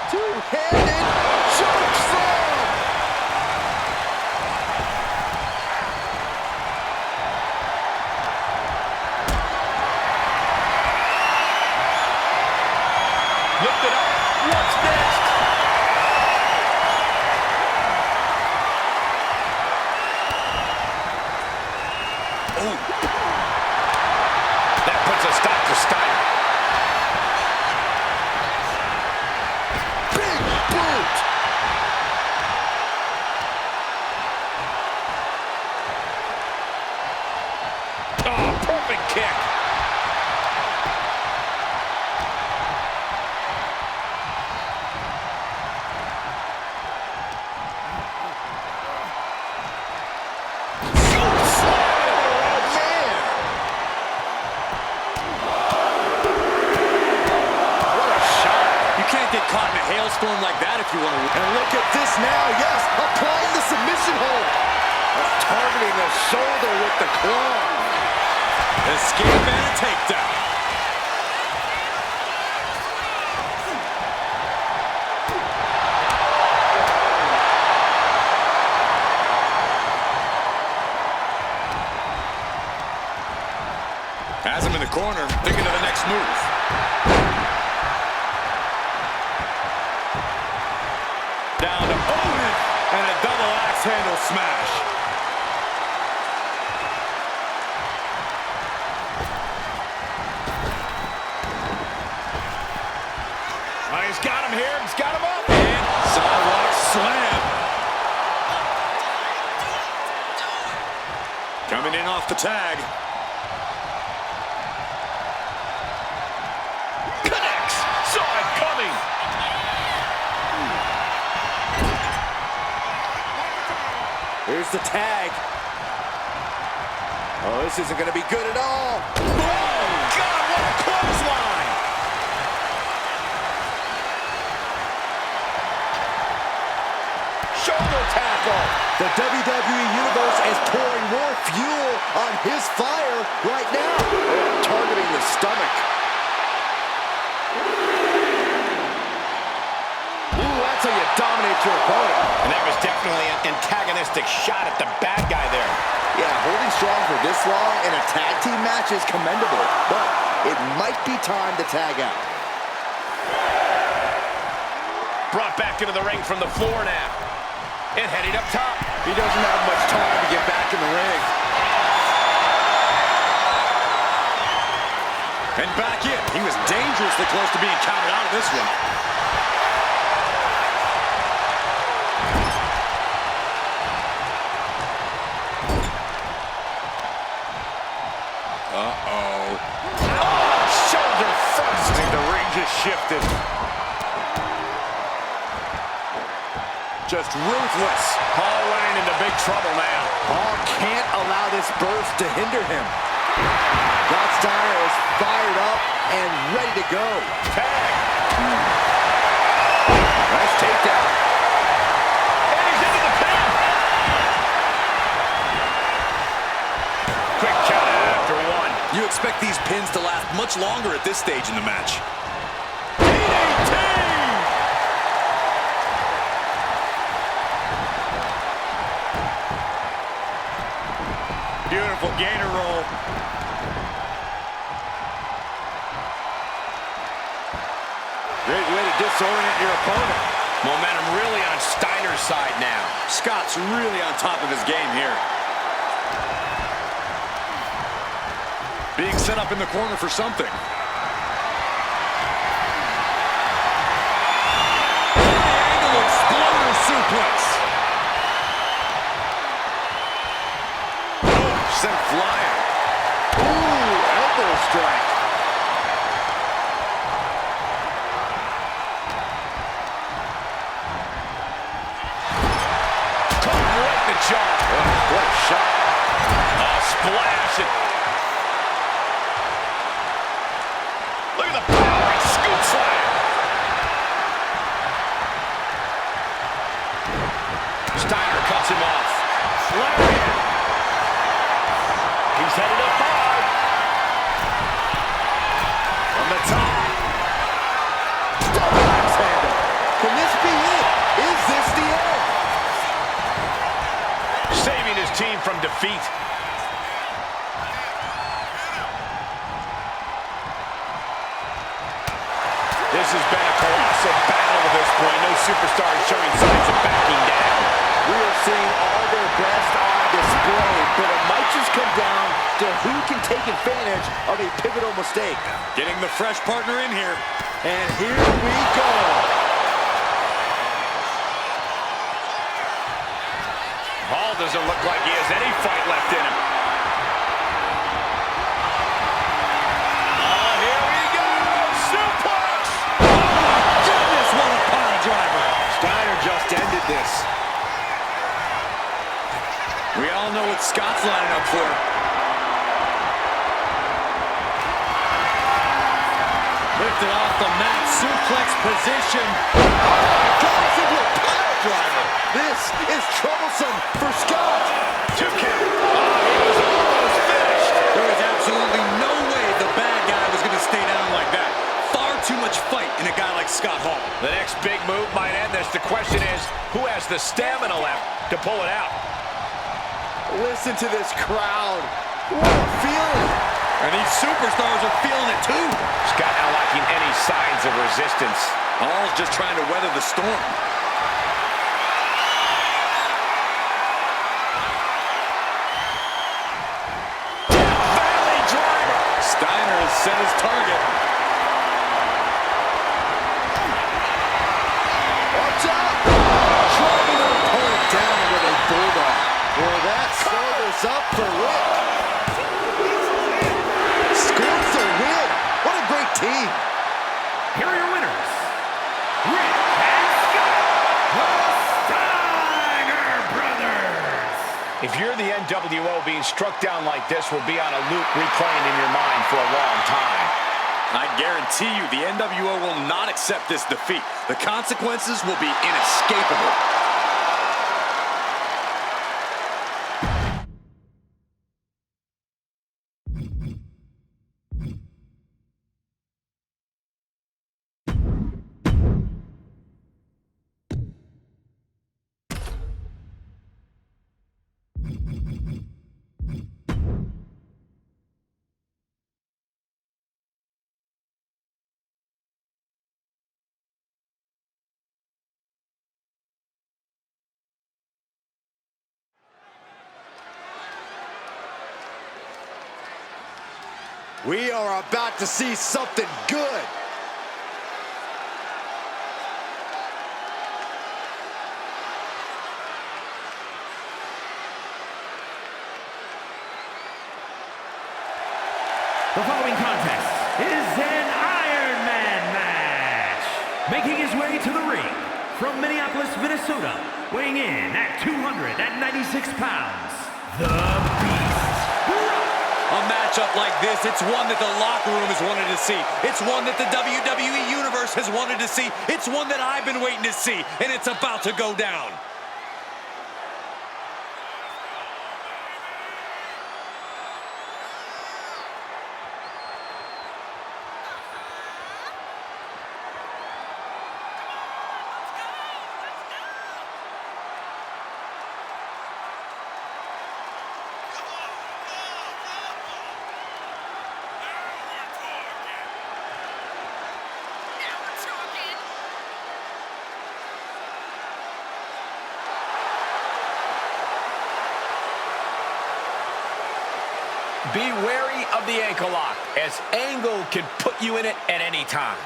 [SPEAKER 3] Two-handed choke slam.
[SPEAKER 2] Lift it up. What's next?
[SPEAKER 1] Oh,
[SPEAKER 2] That puts a stop to Steiner.
[SPEAKER 3] Big boot.
[SPEAKER 2] Oh, perfect kick.
[SPEAKER 1] get caught in a hailstorm like that if you want to.
[SPEAKER 3] And look at this now, yes, applying the submission hold. Targeting the shoulder with the claw.
[SPEAKER 1] Escape and a takedown. Has him in the corner, thinking of the next move. Down to Owen, and a double axe handle smash.
[SPEAKER 2] he's got him here. He's got him up.
[SPEAKER 1] And sidewalk slam. Coming in off the tag.
[SPEAKER 2] Connects. Saw it coming.
[SPEAKER 3] Here's the tag. Oh, this isn't going to be good at all. Oh, God, what a clothesline.
[SPEAKER 2] Shoulder tackle.
[SPEAKER 3] The WWE Universe is pouring more fuel on his fire right now. Targeting the stomach. Ooh, that's how you dominate your opponent.
[SPEAKER 2] And that was definitely an antagonistic shot at the bad guy there.
[SPEAKER 3] Yeah, holding strong for this long in a tag team match is commendable, but it might be time to tag out.
[SPEAKER 2] Brought back into the ring from the floor now. And heading up top.
[SPEAKER 3] He doesn't have much time to get back in the ring.
[SPEAKER 1] And back in. He was dangerously close to being counted out of this one. Uh-oh.
[SPEAKER 2] Oh, shoulder first. I think the ring just shifted.
[SPEAKER 1] Just ruthless.
[SPEAKER 2] Paul running into big trouble now.
[SPEAKER 3] Paul can't allow this burst to hinder him. Scott Steiner is fired up and ready to go.
[SPEAKER 2] Tag.
[SPEAKER 3] Nice takedown.
[SPEAKER 2] And he's into the pin. Quick count after one.
[SPEAKER 1] You expect these pins to last much longer at this stage in the match.
[SPEAKER 2] Beautiful gator roll.
[SPEAKER 3] Great way to disorient your opponent.
[SPEAKER 2] Momentum really on Steiner's side now.
[SPEAKER 1] Scott's really on top of his game here. Being set up in the corner for something. Triangle exploder suplex. Sent flying.
[SPEAKER 3] Ooh, elbow strike.
[SPEAKER 2] Caught him right in the jaw.
[SPEAKER 3] What a shot.
[SPEAKER 2] Oh, splash. Look at the power and scoop slam. Steiner cuts him off. Lariat. He's headed up hard. From the top.
[SPEAKER 3] Double axe handle. Can this be it? Is this the end?
[SPEAKER 2] Saving his team from defeat. This has been a colossal battle to this point. No superstar is showing signs of backing down.
[SPEAKER 3] We are seeing all their best on display, but it might just come down to who can take advantage of a pivotal mistake.
[SPEAKER 1] Getting the fresh partner in here.
[SPEAKER 3] And here we go.
[SPEAKER 2] Hall doesn't look like he has any fight left in him. Oh, here we go! Suplex!
[SPEAKER 1] Goodness, what a pile driver.
[SPEAKER 3] Steiner just ended this.
[SPEAKER 1] We all know what Scott's lining up for. Lifted off the mat, suplex position.
[SPEAKER 3] Drops into a pile driver. This is troublesome for Scott.
[SPEAKER 2] 2 count. Oh, he was almost finished.
[SPEAKER 1] There was absolutely no way the bad guy was going to stay down like that. Far too much fight in a guy like Scott Hall.
[SPEAKER 2] The next big move might end this. The question is, who has the stamina left to pull it out?
[SPEAKER 3] Listen to this crowd. What a feeling.
[SPEAKER 1] And these superstars are feeling it too.
[SPEAKER 2] Scott not lacking any signs of resistance.
[SPEAKER 1] Hall's just trying to weather the storm.
[SPEAKER 2] Valley driver.
[SPEAKER 1] Steiner has set his target.
[SPEAKER 4] here are your winners, Rick and Scott, the Steiner Brothers.
[SPEAKER 2] If you're the NWO, being struck down like this will be on a loop replaying in your mind for a long time.
[SPEAKER 1] I guarantee you the NWO will not accept this defeat. The consequences will be inescapable.
[SPEAKER 3] We are about to see something good.
[SPEAKER 4] The following contest is an Iron Man match. Making his way to the ring from Minneapolis, Minnesota, weighing in at 296 pounds, the Beast.
[SPEAKER 1] A matchup like this, it's one that the locker room has wanted to see. It's one that the WWE Universe has wanted to see. It's one that I've been waiting to see, and it's about to go down.
[SPEAKER 2] Be wary of the ankle lock, as Angle can put you in it at any time.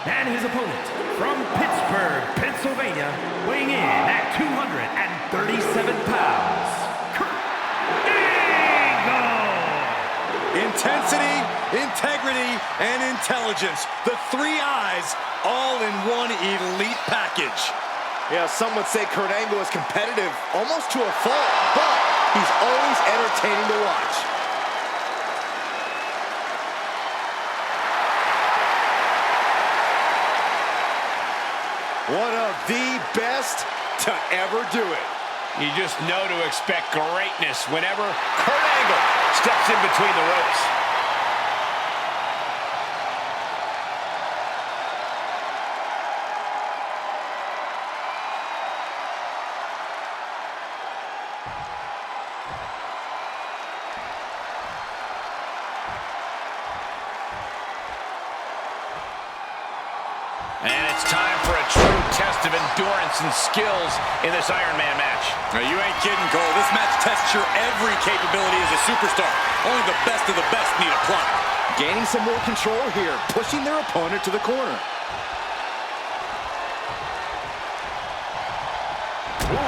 [SPEAKER 4] And his opponent from Pittsburgh, Pennsylvania, weighing in at 237 pounds, Kurt Angle.
[SPEAKER 1] Intensity, integrity, and intelligence. The three I's all in one elite package.
[SPEAKER 3] Yeah, some would say Kurt Angle is competitive almost to a fault, but he's always entertaining to watch. One of the best to ever do it.
[SPEAKER 2] You just know to expect greatness whenever Kurt Angle steps in between the ropes. And it's time for a true test of endurance and skills in this Iron Man match.
[SPEAKER 1] Now, you ain't kidding, Cole. This match tests your every capability as a superstar. Only the best of the best need apply.
[SPEAKER 3] Gaining some more control here, pushing their opponent to the corner. Ooh.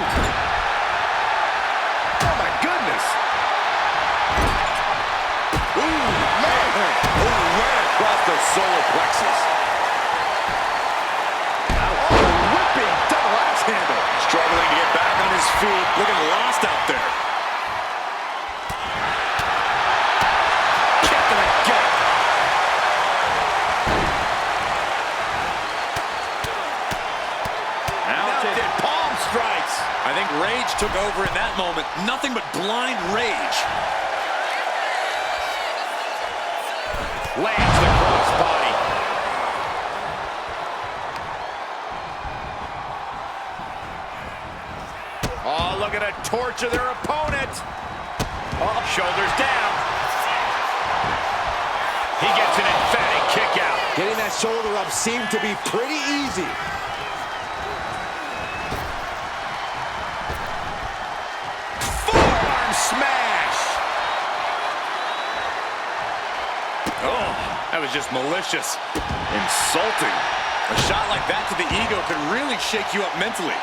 [SPEAKER 3] Oh, my goodness.
[SPEAKER 1] Ooh, man. Oh, right across the solar plexus. Struggling to get back on his feet, looking lost out there. Kick to the gut.
[SPEAKER 2] Mounted palm strikes.
[SPEAKER 1] I think rage took over in that moment. Nothing but blind rage.
[SPEAKER 2] Lands the crossbody. Oh, look at a torch of their opponent. Oh, shoulders down. He gets an emphatic kick out.
[SPEAKER 3] Getting that shoulder up seemed to be pretty easy.
[SPEAKER 2] Forearm smash.
[SPEAKER 1] Oh, that was just malicious. Insulting. A shot like that to the ego could really shake you up mentally.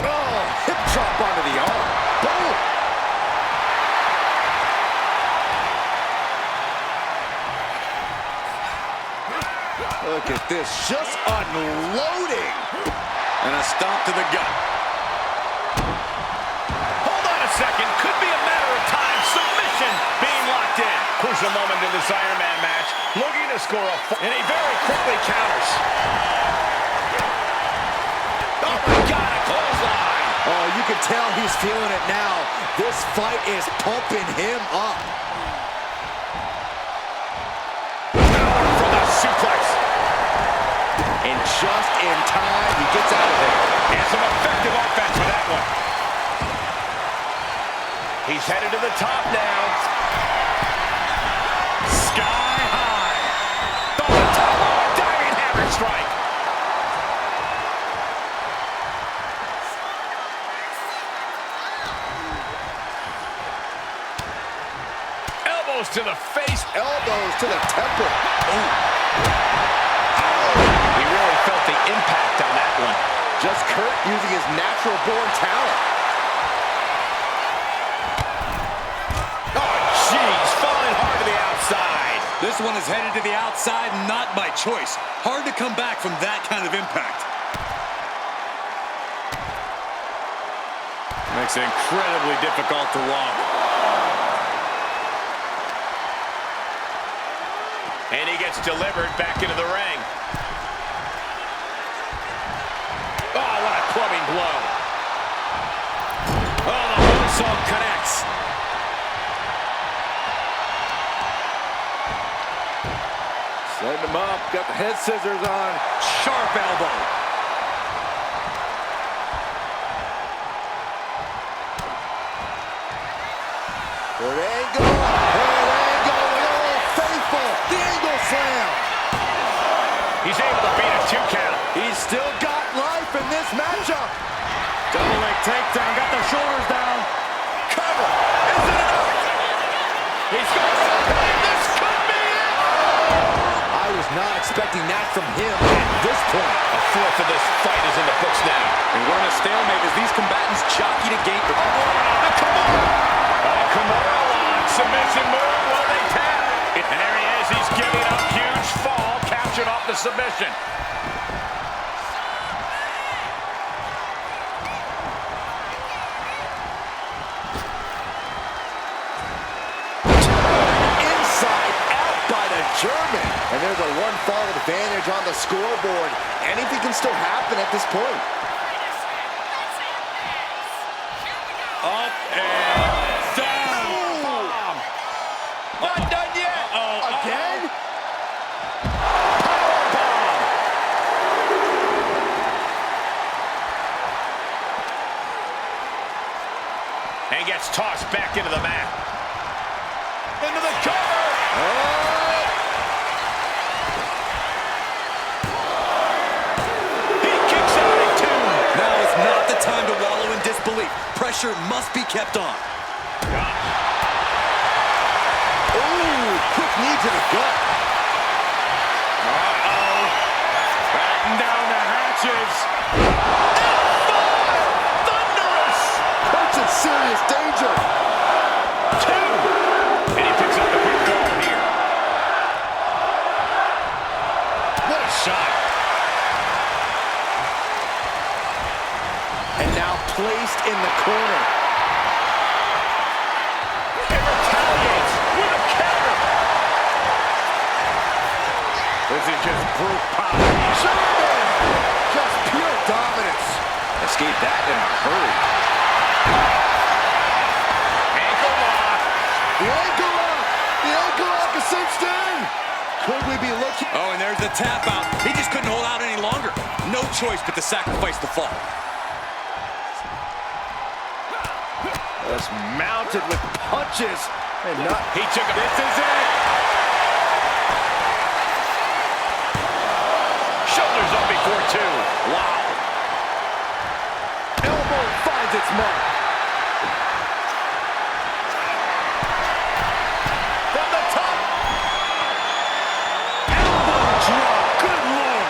[SPEAKER 3] Oh, hip drop onto the arm. Boom. Look at this, just unloading.
[SPEAKER 1] And a stomp to the gut.
[SPEAKER 2] Hold on a second. Could be a matter of time. Submission being locked in. Crucial moment in this Iron Man match. Looking to score and he very quickly counters. Oh my God, a clothesline.
[SPEAKER 3] Oh, you can tell he's feeling it now. This fight is pumping him up.
[SPEAKER 2] For the suplex.
[SPEAKER 3] And just in time, he gets out of there.
[SPEAKER 2] And some effective offense for that one. He's headed to the top now.
[SPEAKER 1] Sky high.
[SPEAKER 2] On the top, oh, diving hammer strike. Elbows to the face.
[SPEAKER 3] Elbows to the temple.
[SPEAKER 2] He really felt the impact on that one.
[SPEAKER 3] Just Kurt using his natural-born talent.
[SPEAKER 2] Oh, jeez, falling hard to the outside.
[SPEAKER 1] This one is headed to the outside, not by choice. Hard to come back from that kind of impact. Makes it incredibly difficult to walk.
[SPEAKER 2] And he gets delivered back into the ring. Oh, what a clubbing blow.
[SPEAKER 1] Oh, the moonsault connects.
[SPEAKER 3] Setting him up, got the head scissors on.
[SPEAKER 1] Sharp elbow.
[SPEAKER 3] Good angle. Good angle. Oh, faithful. The angle slam.
[SPEAKER 2] He's able to beat a 2 count.
[SPEAKER 3] He's still got life in this matchup.
[SPEAKER 1] Double leg takedown, got the shoulders down.
[SPEAKER 2] Cover. Is it enough? He's going to play. This could be it.
[SPEAKER 3] I was not expecting that from him at this point.
[SPEAKER 2] A fourth of this fight is in the books now.
[SPEAKER 1] And we're in a stalemate as these combatants jockey to gain.
[SPEAKER 2] The Kimura lock. Submission move. Will they tap? And there he is. He's giving up. Huge fall. Captured off the submission.
[SPEAKER 3] Inside out by the German. And there's a one-fall advantage on the scoreboard. Anything can still happen at this point.
[SPEAKER 1] Up and down.
[SPEAKER 2] Bomb. Not done yet.
[SPEAKER 3] Again?
[SPEAKER 2] And gets tossed back into the mat. Into the cover. He kicks out at 2.
[SPEAKER 1] Now is not the time to wallow in disbelief. Pressure must be kept on.
[SPEAKER 3] Ooh, quick knee to the gut.
[SPEAKER 1] Batten down the hatches.
[SPEAKER 2] Thunderous.
[SPEAKER 3] Kurt's in serious danger.
[SPEAKER 2] 2. And he picks up the quick goal here. What a shot.
[SPEAKER 3] And now placed in the corner.
[SPEAKER 2] And retaliates with a counter.
[SPEAKER 1] This is just brute power.
[SPEAKER 3] German! Just pure dominance. Escaped that in a hurry.
[SPEAKER 2] Ankle lock.
[SPEAKER 3] The ankle lock! The ankle lock is cinched in! Could we be looking?
[SPEAKER 1] Oh, and there's the tap out. He just couldn't hold out any longer. No choice but to sacrifice the fall.
[SPEAKER 3] Just mounted with punches. And not...
[SPEAKER 5] He took him. This is it.
[SPEAKER 2] Shoulders up before two.
[SPEAKER 3] Wow. Elbow finds its mark. From the top. Elbow drop. Good Lord.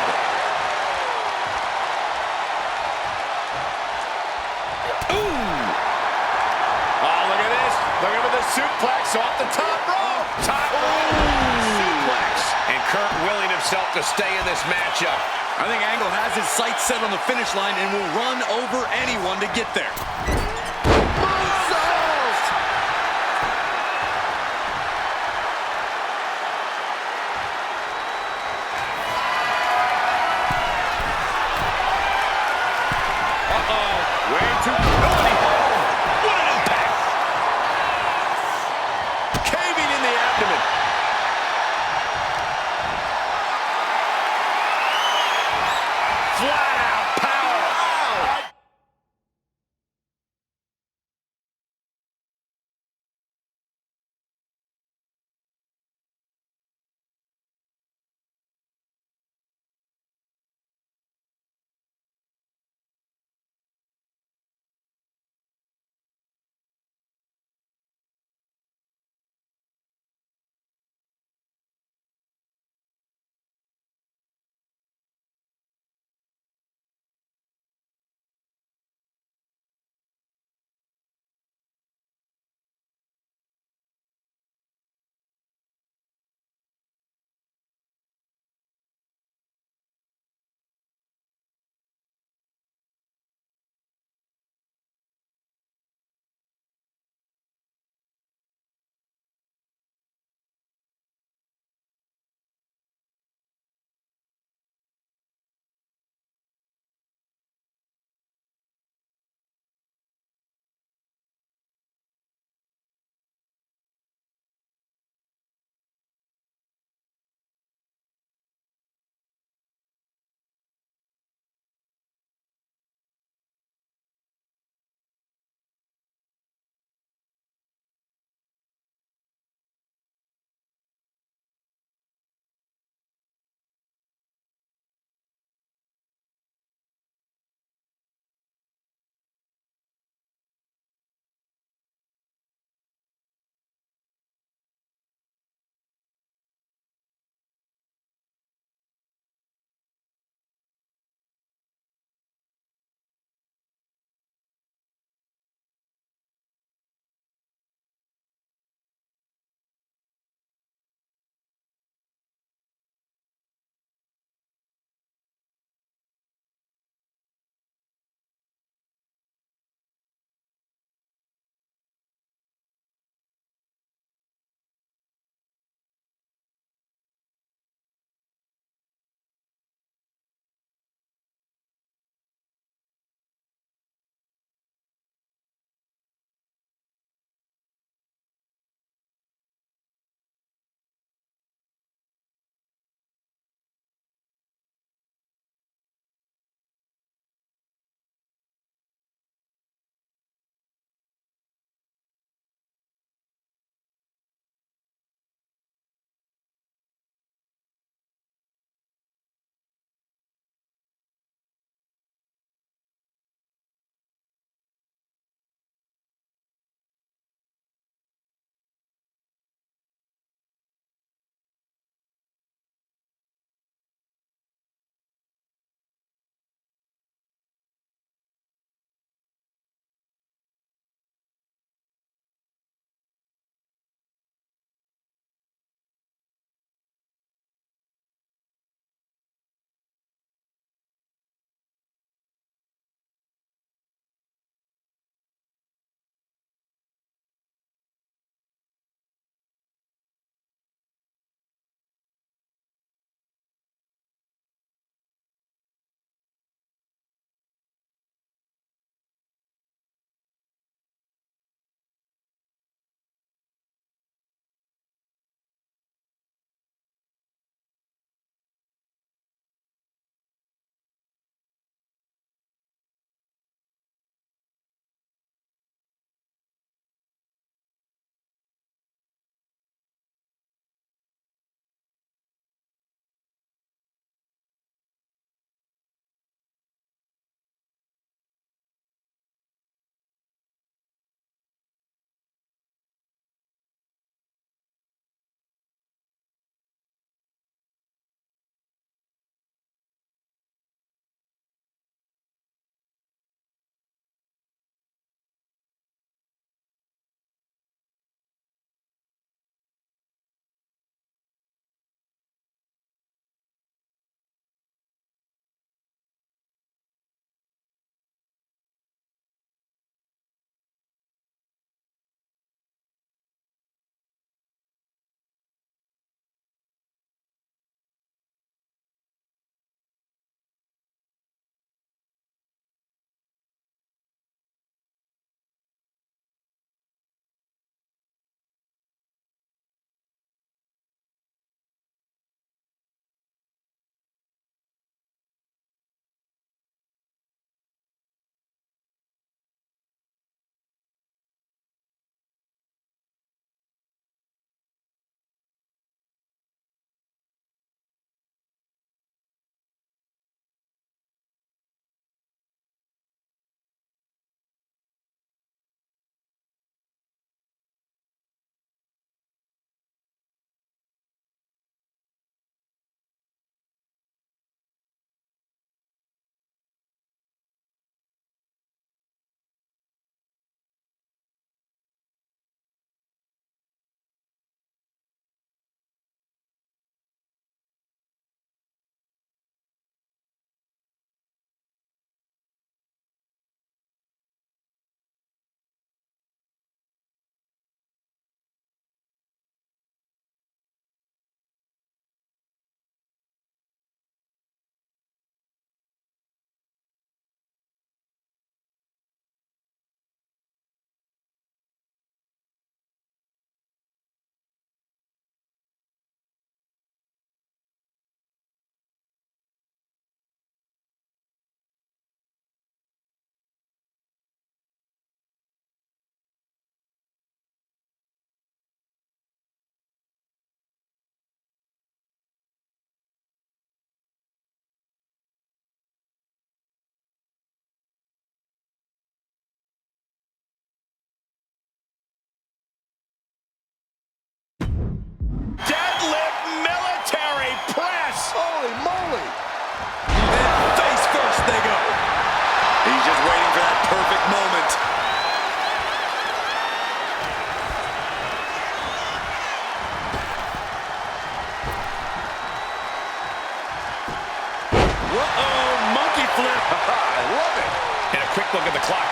[SPEAKER 5] Oh, look at this. Look at the suplex off the top rope. Top rope. Suplex.
[SPEAKER 2] And Kurt willing himself to stay in this matchup.
[SPEAKER 1] I think Angle has his sights set on the finish line and will run over anyone to get there.
[SPEAKER 3] Moonsault.
[SPEAKER 5] Uh-oh. Way too... Nobody. What an impact. Caving in the abdomen. Flat out power.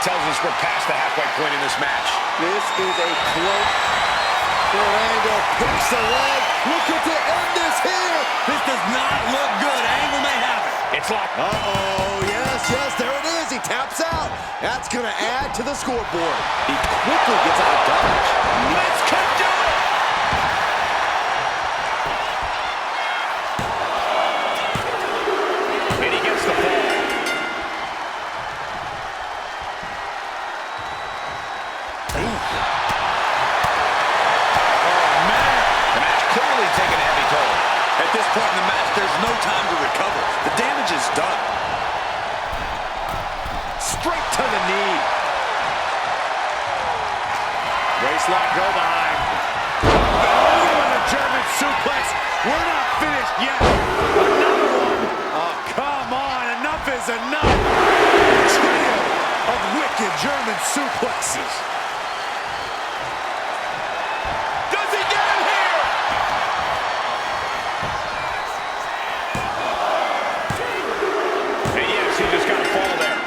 [SPEAKER 2] tells us we're past the halfway point in this match.
[SPEAKER 3] This is a close. Kurt Angle picks the leg. Looking to end this here.
[SPEAKER 1] This does not look good. Angle may have it.
[SPEAKER 2] It's locked.
[SPEAKER 3] Uh-oh, yes, there it is. He taps out. That's going to add to the scoreboard. He quickly gets out of dodge.
[SPEAKER 2] This could do it. And he gets the ball. Taking a heavy toll.
[SPEAKER 1] At this point in the match, there's no time to recover. The damage is done.
[SPEAKER 3] Straight to the knee. Waistlock go behind.
[SPEAKER 5] Oh, and a German suplex. We're not finished yet. Another one. Oh, come on. Enough is enough. A trio of wicked German suplexes. Does he get him here?
[SPEAKER 2] And yes, he just got to fall there.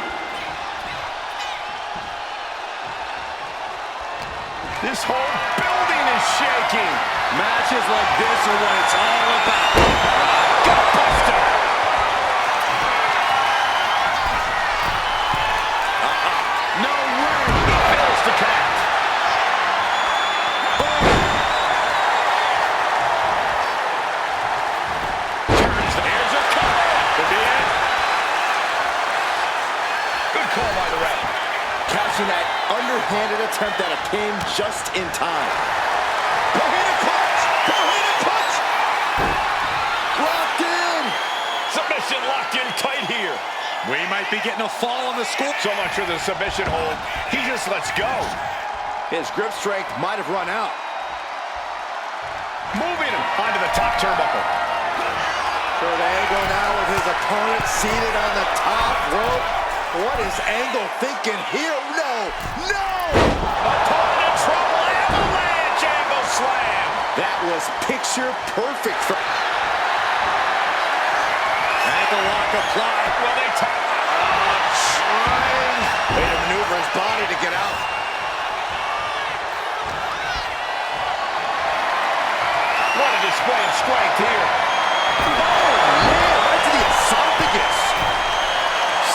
[SPEAKER 2] This whole building is shaking.
[SPEAKER 1] Matches like this are what it's all about.
[SPEAKER 2] Gutbuster.
[SPEAKER 1] No way.
[SPEAKER 2] He fails to connect. Turns. Here's a cover. Could be it. Good call by the ref.
[SPEAKER 3] Catching that underhanded attempt at a pin just in time. Bohemian clutch! Bohemian clutch! Locked in!
[SPEAKER 2] Submission locked in tight here.
[SPEAKER 1] We might be getting a fall on the score.
[SPEAKER 2] So much for the submission hold. He just lets go.
[SPEAKER 3] His grip strength might have run out.
[SPEAKER 2] Moving him onto the top turnbuckle.
[SPEAKER 3] Kurt Angle now with his opponent seated on the top rope. What is Angle thinking here? No!
[SPEAKER 2] Opponent in trouble. Avalanche Angle slam.
[SPEAKER 3] That was picture perfect for...
[SPEAKER 1] Ankle lock applied.
[SPEAKER 2] Well, they
[SPEAKER 3] trying. Way to maneuver his body to get out.
[SPEAKER 2] What a display of strength here.
[SPEAKER 3] Oh, man, right to the esophagus.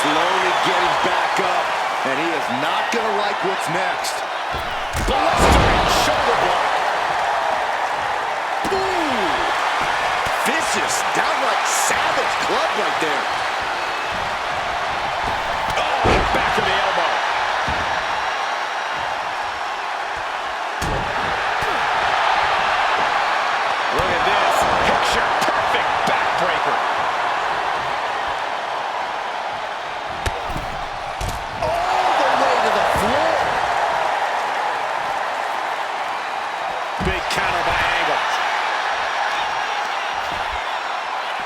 [SPEAKER 3] Slowly getting back up, and he is not going to like what's next.
[SPEAKER 2] Blistering shoulder block.
[SPEAKER 3] Ooh. Vicious, downright savage club right there.
[SPEAKER 2] Oh, back to the elbow. Look at this. Picture perfect backbreaker.
[SPEAKER 3] All the way to the floor.
[SPEAKER 2] Big counter by Angle.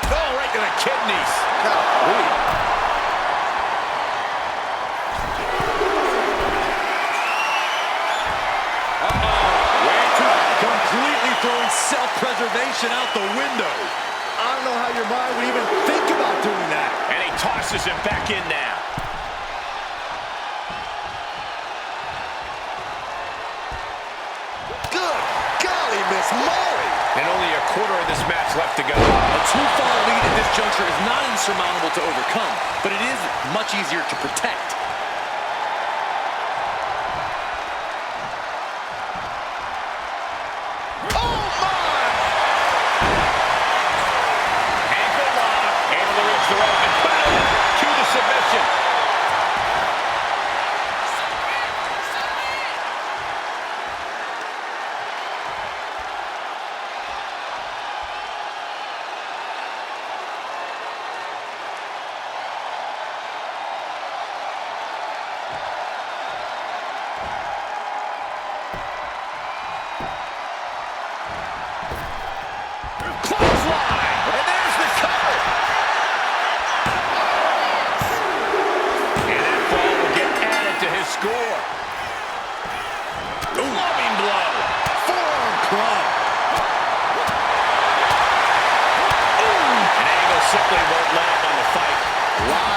[SPEAKER 2] Oh, right to the kidneys.
[SPEAKER 3] Golly.
[SPEAKER 1] Completely throwing self-preservation out the window.
[SPEAKER 3] I don't know how your mind would even think about doing that.
[SPEAKER 2] And he tosses him back in now.
[SPEAKER 3] Good golly, Miss Molly.
[SPEAKER 2] And only a quarter of this match left to go.
[SPEAKER 1] A two-fall lead at this juncture is not insurmountable to overcome, but it is much easier to protect.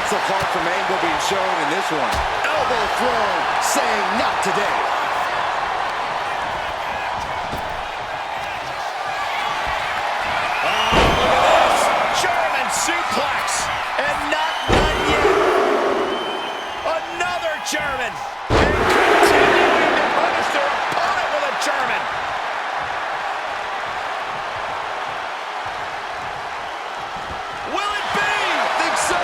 [SPEAKER 3] Lots of heart from Angle being shown in this one. Elbow throw, saying not today.
[SPEAKER 2] Oh, look at this. German suplex. And not done yet. Another German. And continuing to punish their opponent with a German. Will it be?
[SPEAKER 3] I think so.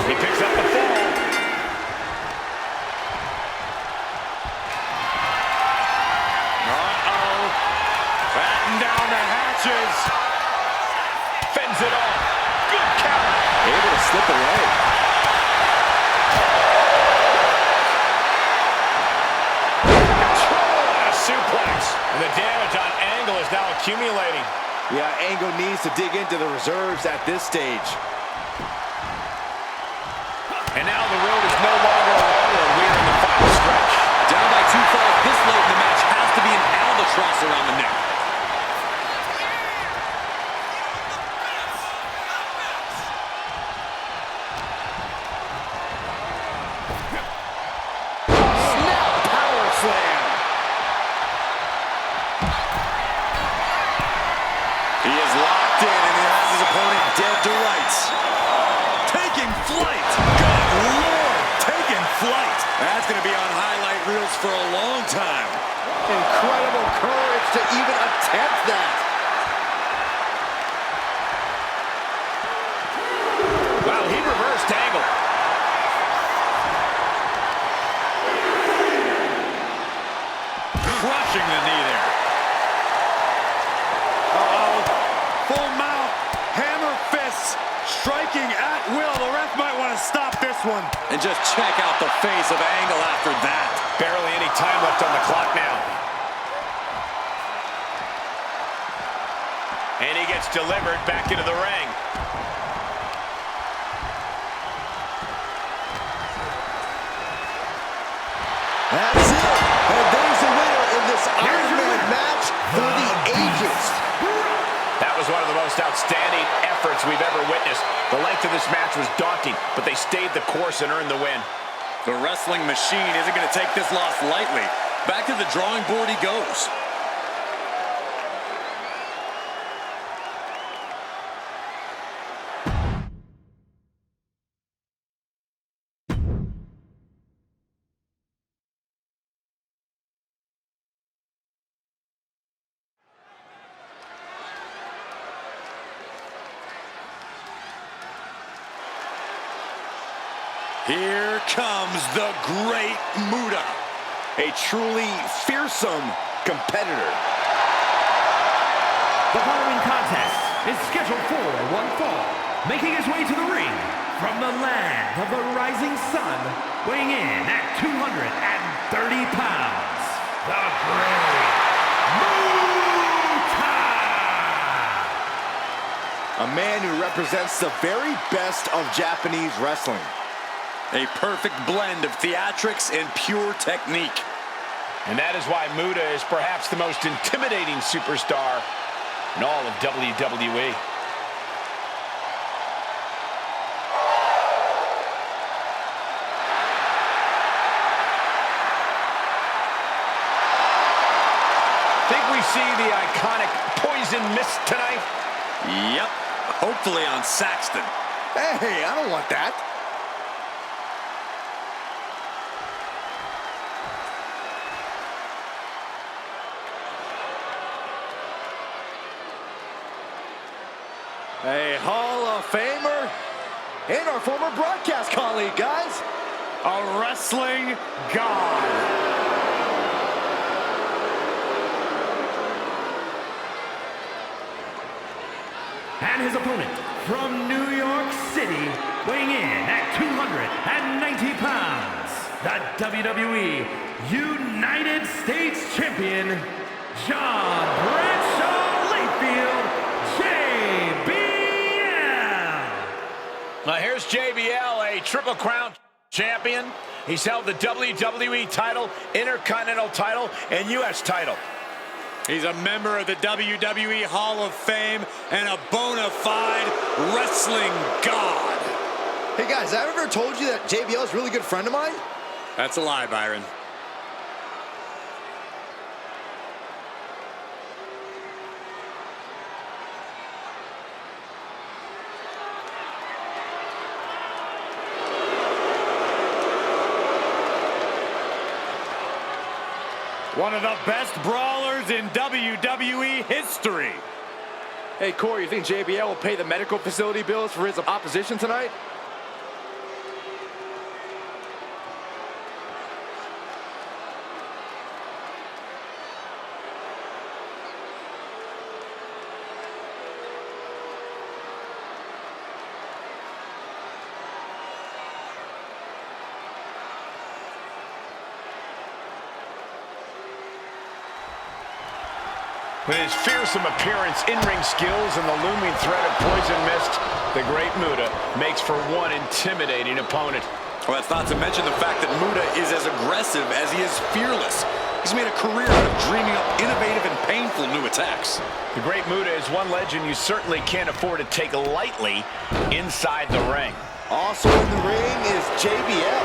[SPEAKER 2] He picks up the fall. Uh-oh. Batten down the hatches. Fends it off. Good counter.
[SPEAKER 3] Able to slip away.
[SPEAKER 2] Control and a suplex. And the damage on Angle is now accumulating.
[SPEAKER 3] Yeah, Angle needs to dig into the reserves at this stage.
[SPEAKER 2] And now the road is no longer a roller, and we're in the final stretch.
[SPEAKER 1] Down by 2 falls this late in the match has to be an albatross around the neck.
[SPEAKER 3] Snap power slam.
[SPEAKER 1] He is locked in and he has his opponent dead to rights. Taking flight. Good Lord, taking flight. That's going to be on highlight reels for a long time.
[SPEAKER 3] Incredible courage to even attempt that.
[SPEAKER 2] Wow, he reversed Angle.
[SPEAKER 1] Crushing the knee there.
[SPEAKER 5] Uh-oh. Full mount. Hammer fists. Striking at will. The ref might want to stop this one.
[SPEAKER 1] And just check out the face of Angle after that.
[SPEAKER 2] Barely any time left on the clock now. And he gets delivered back into the ring.
[SPEAKER 3] That's it. And there's the winner in this Iron Man match for the ages.
[SPEAKER 2] That was one of the most outstanding efforts we've ever witnessed. The length of this match was daunting, but they stayed the course and earned the win.
[SPEAKER 1] The wrestling machine isn't going to take this loss lightly. Back to the drawing board he goes. Here comes the great Muta.
[SPEAKER 3] A truly fearsome competitor.
[SPEAKER 4] The following contest is scheduled for one fall. Making his way to the ring from the land of the rising sun, weighing in at 230 pounds, the great Muta!
[SPEAKER 3] A man who represents the very best of Japanese wrestling.
[SPEAKER 1] A perfect blend of theatrics and pure technique.
[SPEAKER 2] And that is why Muta is perhaps the most intimidating superstar in all of WWE. Think we see the iconic poison mist tonight?
[SPEAKER 1] Yep, hopefully on Saxton.
[SPEAKER 3] Hey, I don't want that. A Hall of Famer and our former broadcast colleague, guys.
[SPEAKER 5] A wrestling god.
[SPEAKER 4] And his opponent from New York City, weighing in at 290 pounds, the WWE United States Champion, John Bradshaw Layfield, JBL.
[SPEAKER 2] Now here's JBL, a Triple Crown champion. He's held the WWE title, Intercontinental title, and U.S. title.
[SPEAKER 5] He's a member of the WWE Hall of Fame and a bona fide wrestling god.
[SPEAKER 3] Hey guys, have I ever told you that JBL is a really good friend of mine?
[SPEAKER 5] That's a lie, Byron. One of the best brawlers in WWE history.
[SPEAKER 6] Hey, Corey, you think JBL will pay the medical facility bills for his opposition tonight?
[SPEAKER 2] With his fearsome appearance, in-ring skills, and the looming threat of poison mist, the great Muta makes for one intimidating opponent.
[SPEAKER 1] Well, that's not to mention the fact that Muta is as aggressive as he is fearless. He's made a career out of dreaming up innovative and painful new attacks.
[SPEAKER 2] The great Muta is one legend you certainly can't afford to take lightly inside the ring.
[SPEAKER 3] Also in the ring is JBL.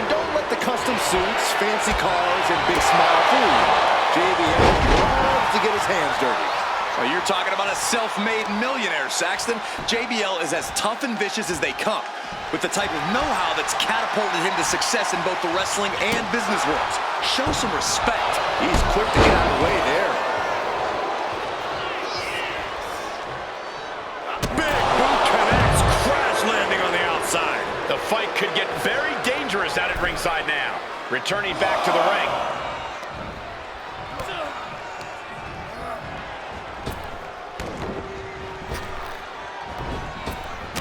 [SPEAKER 3] And don't let the custom suits, fancy cars, and big smile fool you. JBL loves to get his hands dirty.
[SPEAKER 1] Well, you're talking about a self-made millionaire, Saxton. JBL is as tough and vicious as they come, with the type of know-how that's catapulted him to success in both the wrestling and business worlds. Show some respect.
[SPEAKER 3] He's quick to get out of the way there.
[SPEAKER 5] Big boot connects, crash landing on the outside.
[SPEAKER 2] The fight could get very dangerous out at ringside now. Returning back to the ring.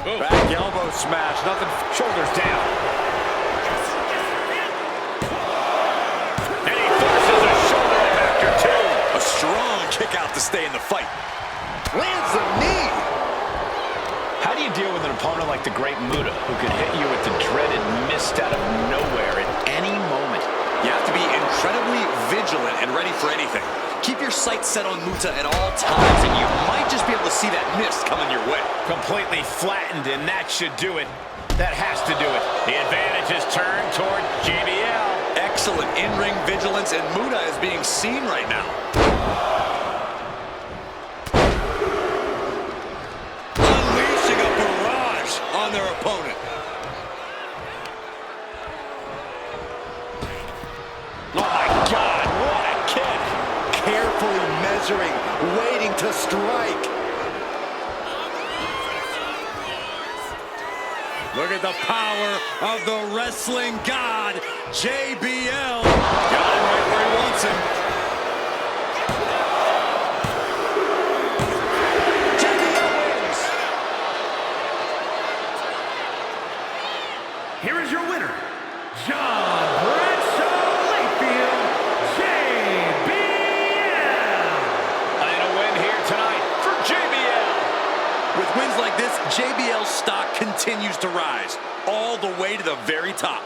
[SPEAKER 5] Back elbow smash, nothing, shoulders down.
[SPEAKER 2] And he forces a shoulder up after two.
[SPEAKER 1] A strong kick out to stay in the fight.
[SPEAKER 3] Lands a knee.
[SPEAKER 2] How do you deal with an opponent like the great Muta, who can hit you with the dreaded mist out of nowhere at any moment?
[SPEAKER 1] You have to be incredibly vigilant and ready for anything. Keep your sights set on Muta at all times, and you might just be able to see that mist coming your way.
[SPEAKER 2] Completely flattened, and that should do it. That has to do it. The advantage is turned toward JBL.
[SPEAKER 1] Excellent in-ring vigilance, and Muta is being seen right now.
[SPEAKER 5] Unleashing a barrage on their opponent.
[SPEAKER 2] Oh my God, what a kick.
[SPEAKER 3] Carefully measuring, waiting to strike.
[SPEAKER 5] Look at the power of the wrestling god, JBL. Got him right where he wants him.
[SPEAKER 3] JBL wins.
[SPEAKER 4] Here is your winner, John Bradshaw Layfield, JBL.
[SPEAKER 2] And a win here tonight for JBL.
[SPEAKER 1] With wins like this, JBL's stock continues to rise, all the way to the very top.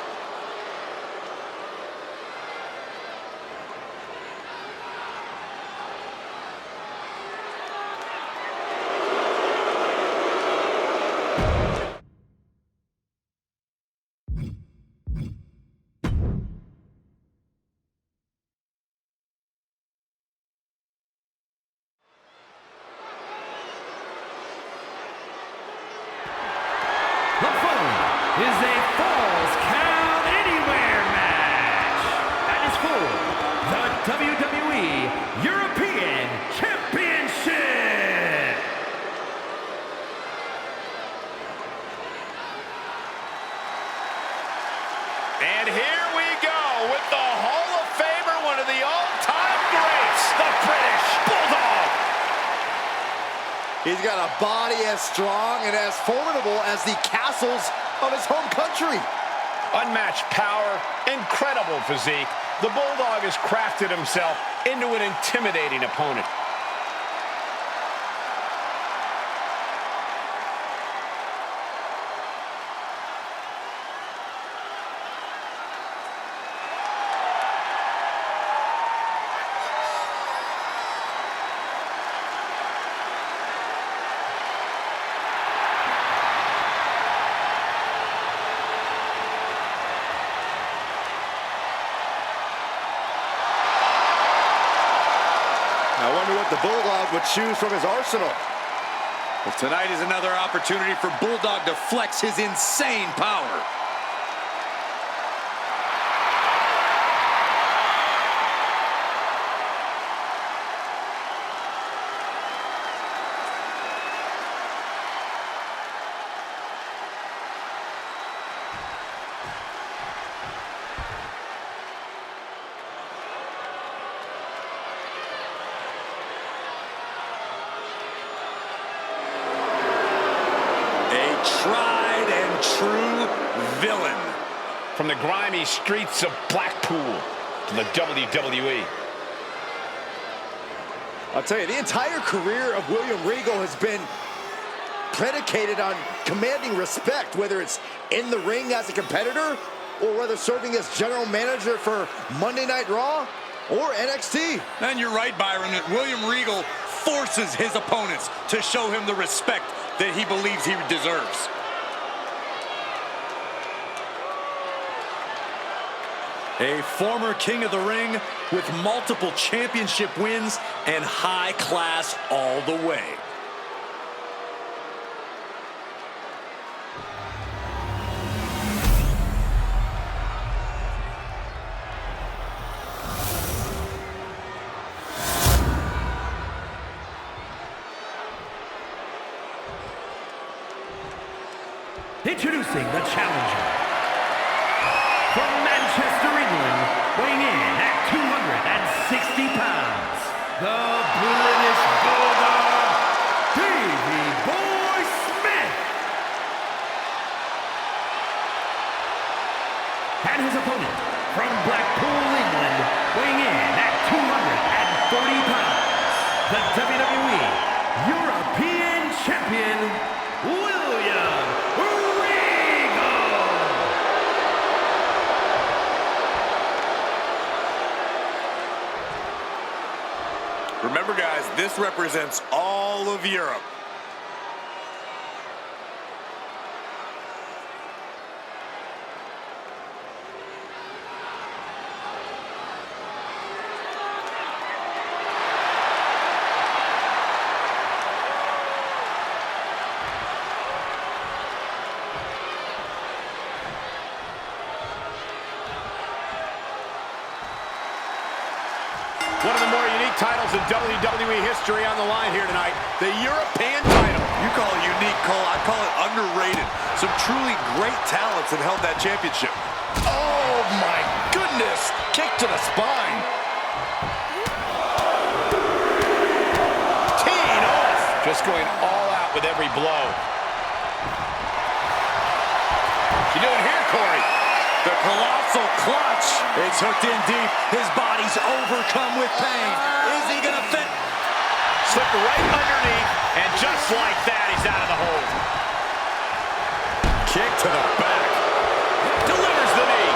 [SPEAKER 4] The following is a Falls Count Anywhere match. And it's for the WWE European Championship.
[SPEAKER 2] And here we go with the Hall of Famer, one of the all-time greats, the British Bulldog.
[SPEAKER 3] He's got a body as strong and as formidable as the castles of his home country.
[SPEAKER 2] Unmatched power, incredible physique. The Bulldog has crafted himself into an intimidating opponent.
[SPEAKER 3] wonder what the Bulldog would choose from his arsenal.
[SPEAKER 1] Well, tonight is another opportunity for Bulldog to flex his insane power. Tried and true villain.
[SPEAKER 2] From the grimy streets of Blackpool to the WWE.
[SPEAKER 3] I'll tell you, the entire career of William Regal has been predicated on commanding respect, whether it's in the ring as a competitor or whether serving as general manager for Monday Night Raw or NXT.
[SPEAKER 1] And you're right, Byron, that William Regal forces his opponents to show him the respect that he believes he deserves. A former king of the ring with multiple championship wins and high class all the way.
[SPEAKER 4] Introducing the challenger. From Manchester, England, weighing in at 260 pounds, the British Bulldog, Davey Boy Smith. And his opponent, from Blackpool, England, weighing in at 240 pounds, the WWE European Champion, William Regal.
[SPEAKER 1] Remember, guys, this represents all of Europe.
[SPEAKER 5] One of the more unique titles in WWE history on the line here tonight. The European title.
[SPEAKER 1] You call it unique, Cole. I call it underrated. Some truly great talents have held that championship.
[SPEAKER 3] Oh my goodness! Kick to the spine.
[SPEAKER 2] Teeing off. Just going all out with every blow. What you doing here, Corey?
[SPEAKER 1] The colossal clutch. It's hooked in deep. His body's overcome with pain. Is he gonna fit?
[SPEAKER 2] Slipped right underneath, and just like that, he's out of the hold.
[SPEAKER 1] Kick to the back.
[SPEAKER 2] Delivers the knee.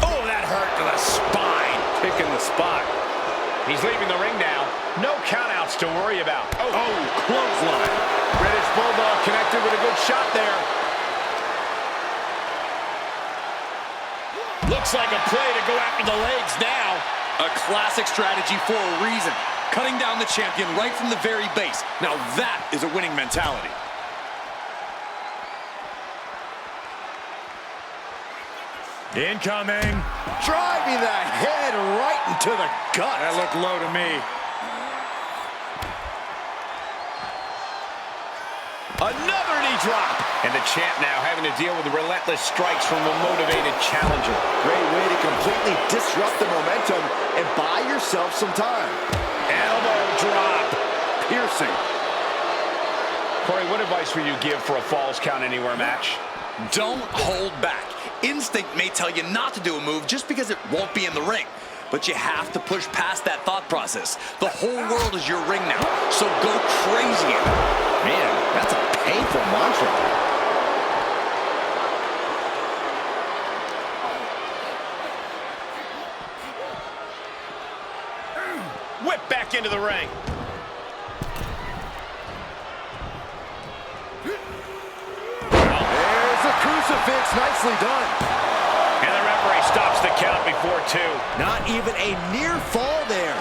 [SPEAKER 2] Oh, that hurt to the spine.
[SPEAKER 1] Kick in the spot.
[SPEAKER 2] He's leaving the ring now. No countouts to worry about.
[SPEAKER 1] Oh, clothesline.
[SPEAKER 5] British Bulldog connected with a good shot there.
[SPEAKER 2] Looks like a play to go after the legs now.
[SPEAKER 1] A classic strategy for a reason. Cutting down the champion right from the very base. Now that is a winning mentality.
[SPEAKER 5] Incoming.
[SPEAKER 3] Driving the head right into the gut.
[SPEAKER 5] That looked low to me.
[SPEAKER 2] Another knee drop. And the champ now having to deal with the relentless strikes from a motivated challenger.
[SPEAKER 3] Great way to completely disrupt the momentum and buy yourself some time.
[SPEAKER 2] Elbow drop.
[SPEAKER 3] Piercing.
[SPEAKER 2] Corey, what advice would you give for a Falls Count Anywhere match?
[SPEAKER 1] Don't hold back. Instinct may tell you not to do a move just because it won't be in the ring. But you have to push past that thought process. The whole world is your ring now, so go crazy in it.
[SPEAKER 3] Man, that's a painful mantra.
[SPEAKER 2] Whip back into the ring.
[SPEAKER 3] There's a crucifix, nicely done.
[SPEAKER 2] And the referee stops the count before 2.
[SPEAKER 3] Not even a near fall there.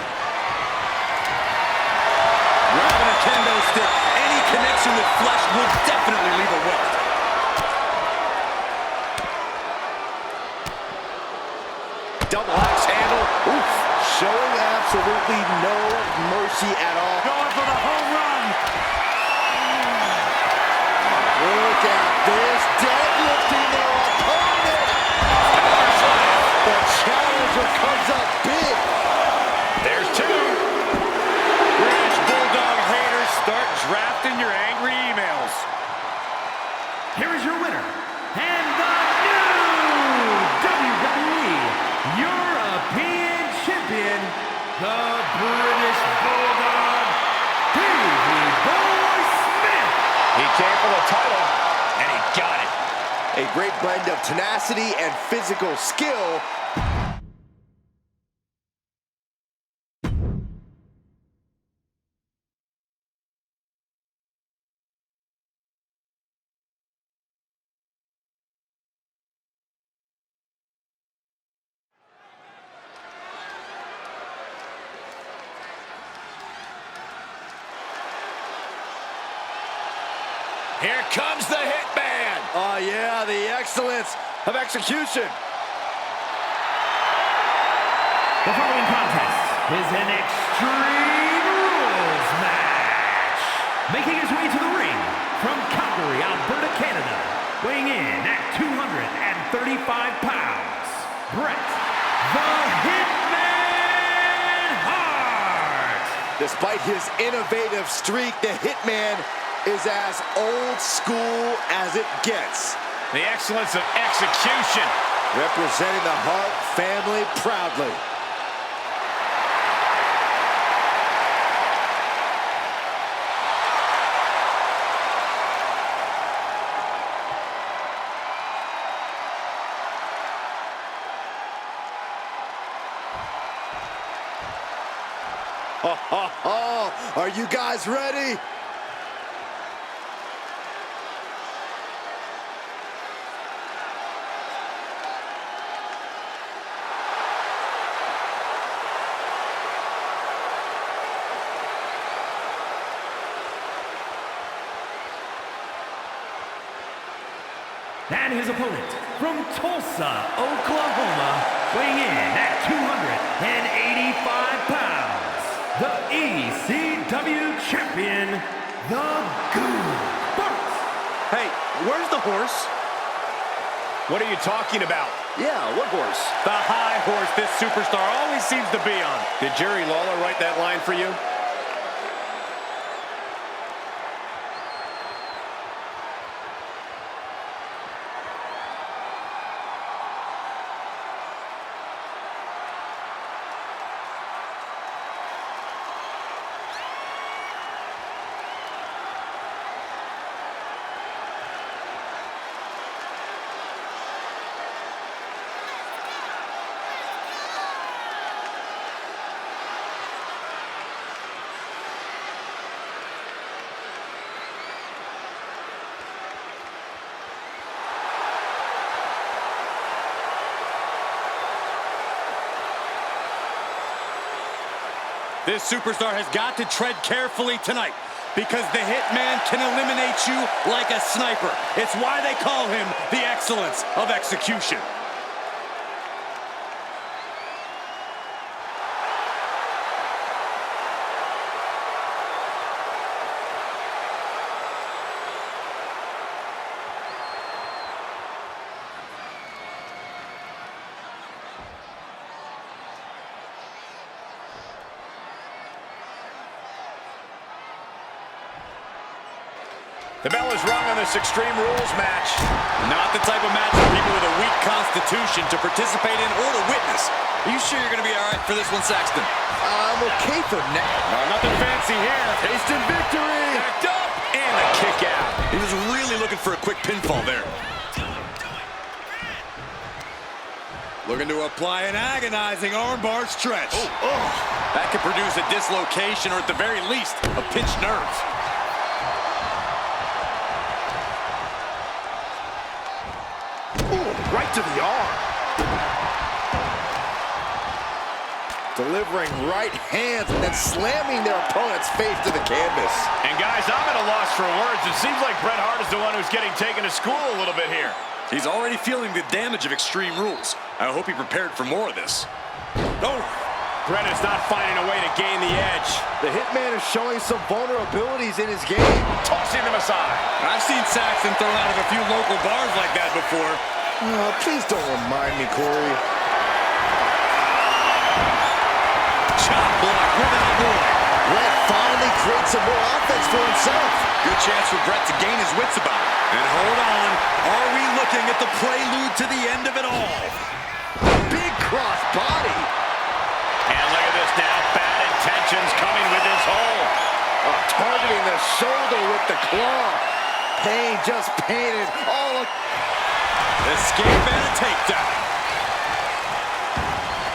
[SPEAKER 1] Grabbing a kendo stick, any connection with flesh will definitely leave a welt.
[SPEAKER 3] Double axe handle. Oof. Showing absolutely no mercy at all.
[SPEAKER 5] Going for the home run.
[SPEAKER 3] Look at this. Deadlifting their opponent. The challenger comes up big.
[SPEAKER 2] There's 2.
[SPEAKER 5] British Bulldog haters, start drafting your angry emails.
[SPEAKER 4] Here is your winner, and the new WWE European Champion, the British Bulldog, Davey Boy Smith.
[SPEAKER 2] He came for the title, and he got it.
[SPEAKER 3] A great blend of tenacity and physical skill.
[SPEAKER 1] Here comes the Hitman.
[SPEAKER 3] Oh yeah, the excellence of execution.
[SPEAKER 4] The following contest is an Extreme Rules match. Making his way to the ring from Calgary, Alberta, Canada, weighing in at 235 pounds, Bret the Hitman Hart.
[SPEAKER 3] Despite his innovative streak, the Hitman is as old school as it gets.
[SPEAKER 2] The excellence of execution.
[SPEAKER 3] Representing the Hart family proudly. Are you guys ready?
[SPEAKER 4] And his opponent from Tulsa, Oklahoma, weighing in at 285 pounds, the ECW champion, the Goon.
[SPEAKER 5] Hey, where's the horse?
[SPEAKER 2] What are you talking about?
[SPEAKER 3] Yeah, what horse?
[SPEAKER 5] The high horse this superstar always seems to be on.
[SPEAKER 2] Did Jerry Lawler write that line for you?
[SPEAKER 1] This superstar has got to tread carefully tonight because the Hitman can eliminate you like a sniper. It's why they call him the excellence of execution.
[SPEAKER 2] The bell is rung on this Extreme Rules match.
[SPEAKER 1] Not the type of match for people with a weak constitution to participate in or to witness. Are you sure you're going to be all right for this one, Saxton?
[SPEAKER 3] I'm okay for now.
[SPEAKER 5] Nothing fancy here.
[SPEAKER 3] Tasting victory.
[SPEAKER 2] Backed up and a kick out.
[SPEAKER 1] He was really looking for a quick pinfall there. Looking to apply an agonizing armbar stretch. That could produce a dislocation or at the very least, a pinched nerve.
[SPEAKER 3] Right to the arm. delivering right hands and then slamming their opponent's face to the canvas.
[SPEAKER 2] And guys, I'm at a loss for words. It seems like Bret Hart is the one who's getting taken to school a little bit here.
[SPEAKER 1] He's already feeling the damage of Extreme Rules. I hope he prepared for more of this. Oh!
[SPEAKER 2] Bret is not finding a way to gain the edge.
[SPEAKER 3] The Hitman is showing some vulnerabilities in his game.
[SPEAKER 2] Tossing him aside.
[SPEAKER 1] I've seen Saxton thrown out of a few local bars like that before.
[SPEAKER 3] Oh, please don't remind me, Corey.
[SPEAKER 1] Chop block without warning.
[SPEAKER 3] Bret finally creates some more offense for himself.
[SPEAKER 1] Good chance for Bret to gain his wits about it. And hold on, are we looking at the prelude to the end of it all?
[SPEAKER 3] Big cross body.
[SPEAKER 2] And look at this now, bad intentions coming with this hole.
[SPEAKER 3] Targeting the shoulder with the claw. Pain just painted all.
[SPEAKER 1] Escape and a takedown.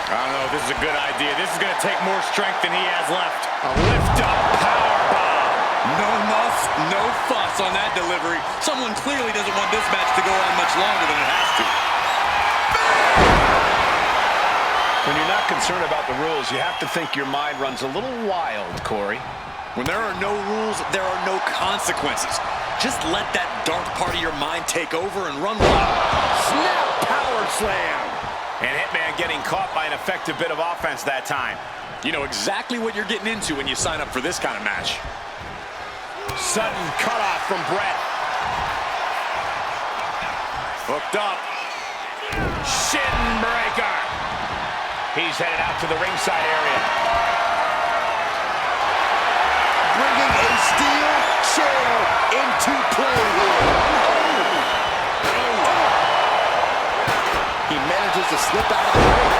[SPEAKER 2] I don't know if this is a good idea. This is going to take more strength than he has left. A lift-up powerbomb.
[SPEAKER 1] No muss, no fuss on that delivery. Someone clearly doesn't want this match to go on much longer than it has to.
[SPEAKER 2] When you're not concerned about the rules, you have to think your mind runs a little wild, Corey.
[SPEAKER 1] When there are no rules, there are no consequences. Just let that dark part of your mind take over and run wild.
[SPEAKER 3] Snap power slam.
[SPEAKER 2] And Hitman getting caught by an effective bit of offense that time.
[SPEAKER 1] You know exactly what you're getting into when you sign up for this kind of match.
[SPEAKER 2] Sudden cutoff from Bret.
[SPEAKER 1] Hooked up.
[SPEAKER 2] Shin breaker. He's headed out to the ringside area.
[SPEAKER 3] Bringing a steel chair into play here. He manages to slip out of the ring.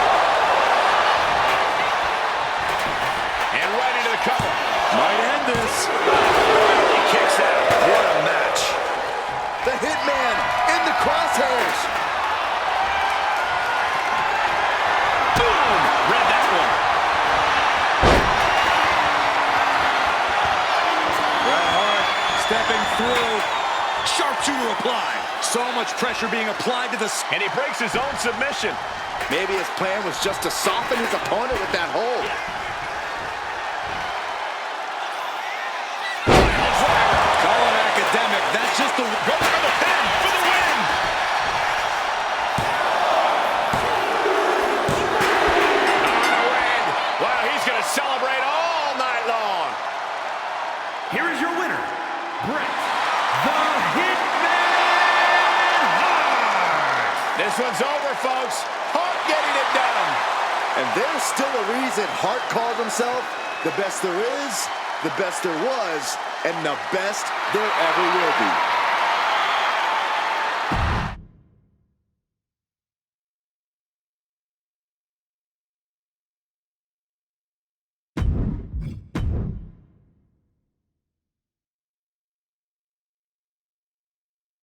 [SPEAKER 2] And right into the cover.
[SPEAKER 1] Might end this.
[SPEAKER 2] He kicks out.
[SPEAKER 1] What a match.
[SPEAKER 3] The Hitman in the crosshairs.
[SPEAKER 2] Boom! Read that one.
[SPEAKER 1] Bret Hart stepping through. Sharpshooter applied. So much pressure being applied to the...
[SPEAKER 2] And he breaks his own submission.
[SPEAKER 3] Maybe his plan was just to soften his opponent with that hold.
[SPEAKER 1] Call it academic. That's just the...
[SPEAKER 2] Go for the pin for the win. Wow, he's going to celebrate all night long.
[SPEAKER 4] Here is your winner, Bret the Hitman Hart.
[SPEAKER 2] This one's over, folks. Hart getting it done.
[SPEAKER 3] And there's still a reason Hart called himself the best there is, the best there was, and the best there ever will be.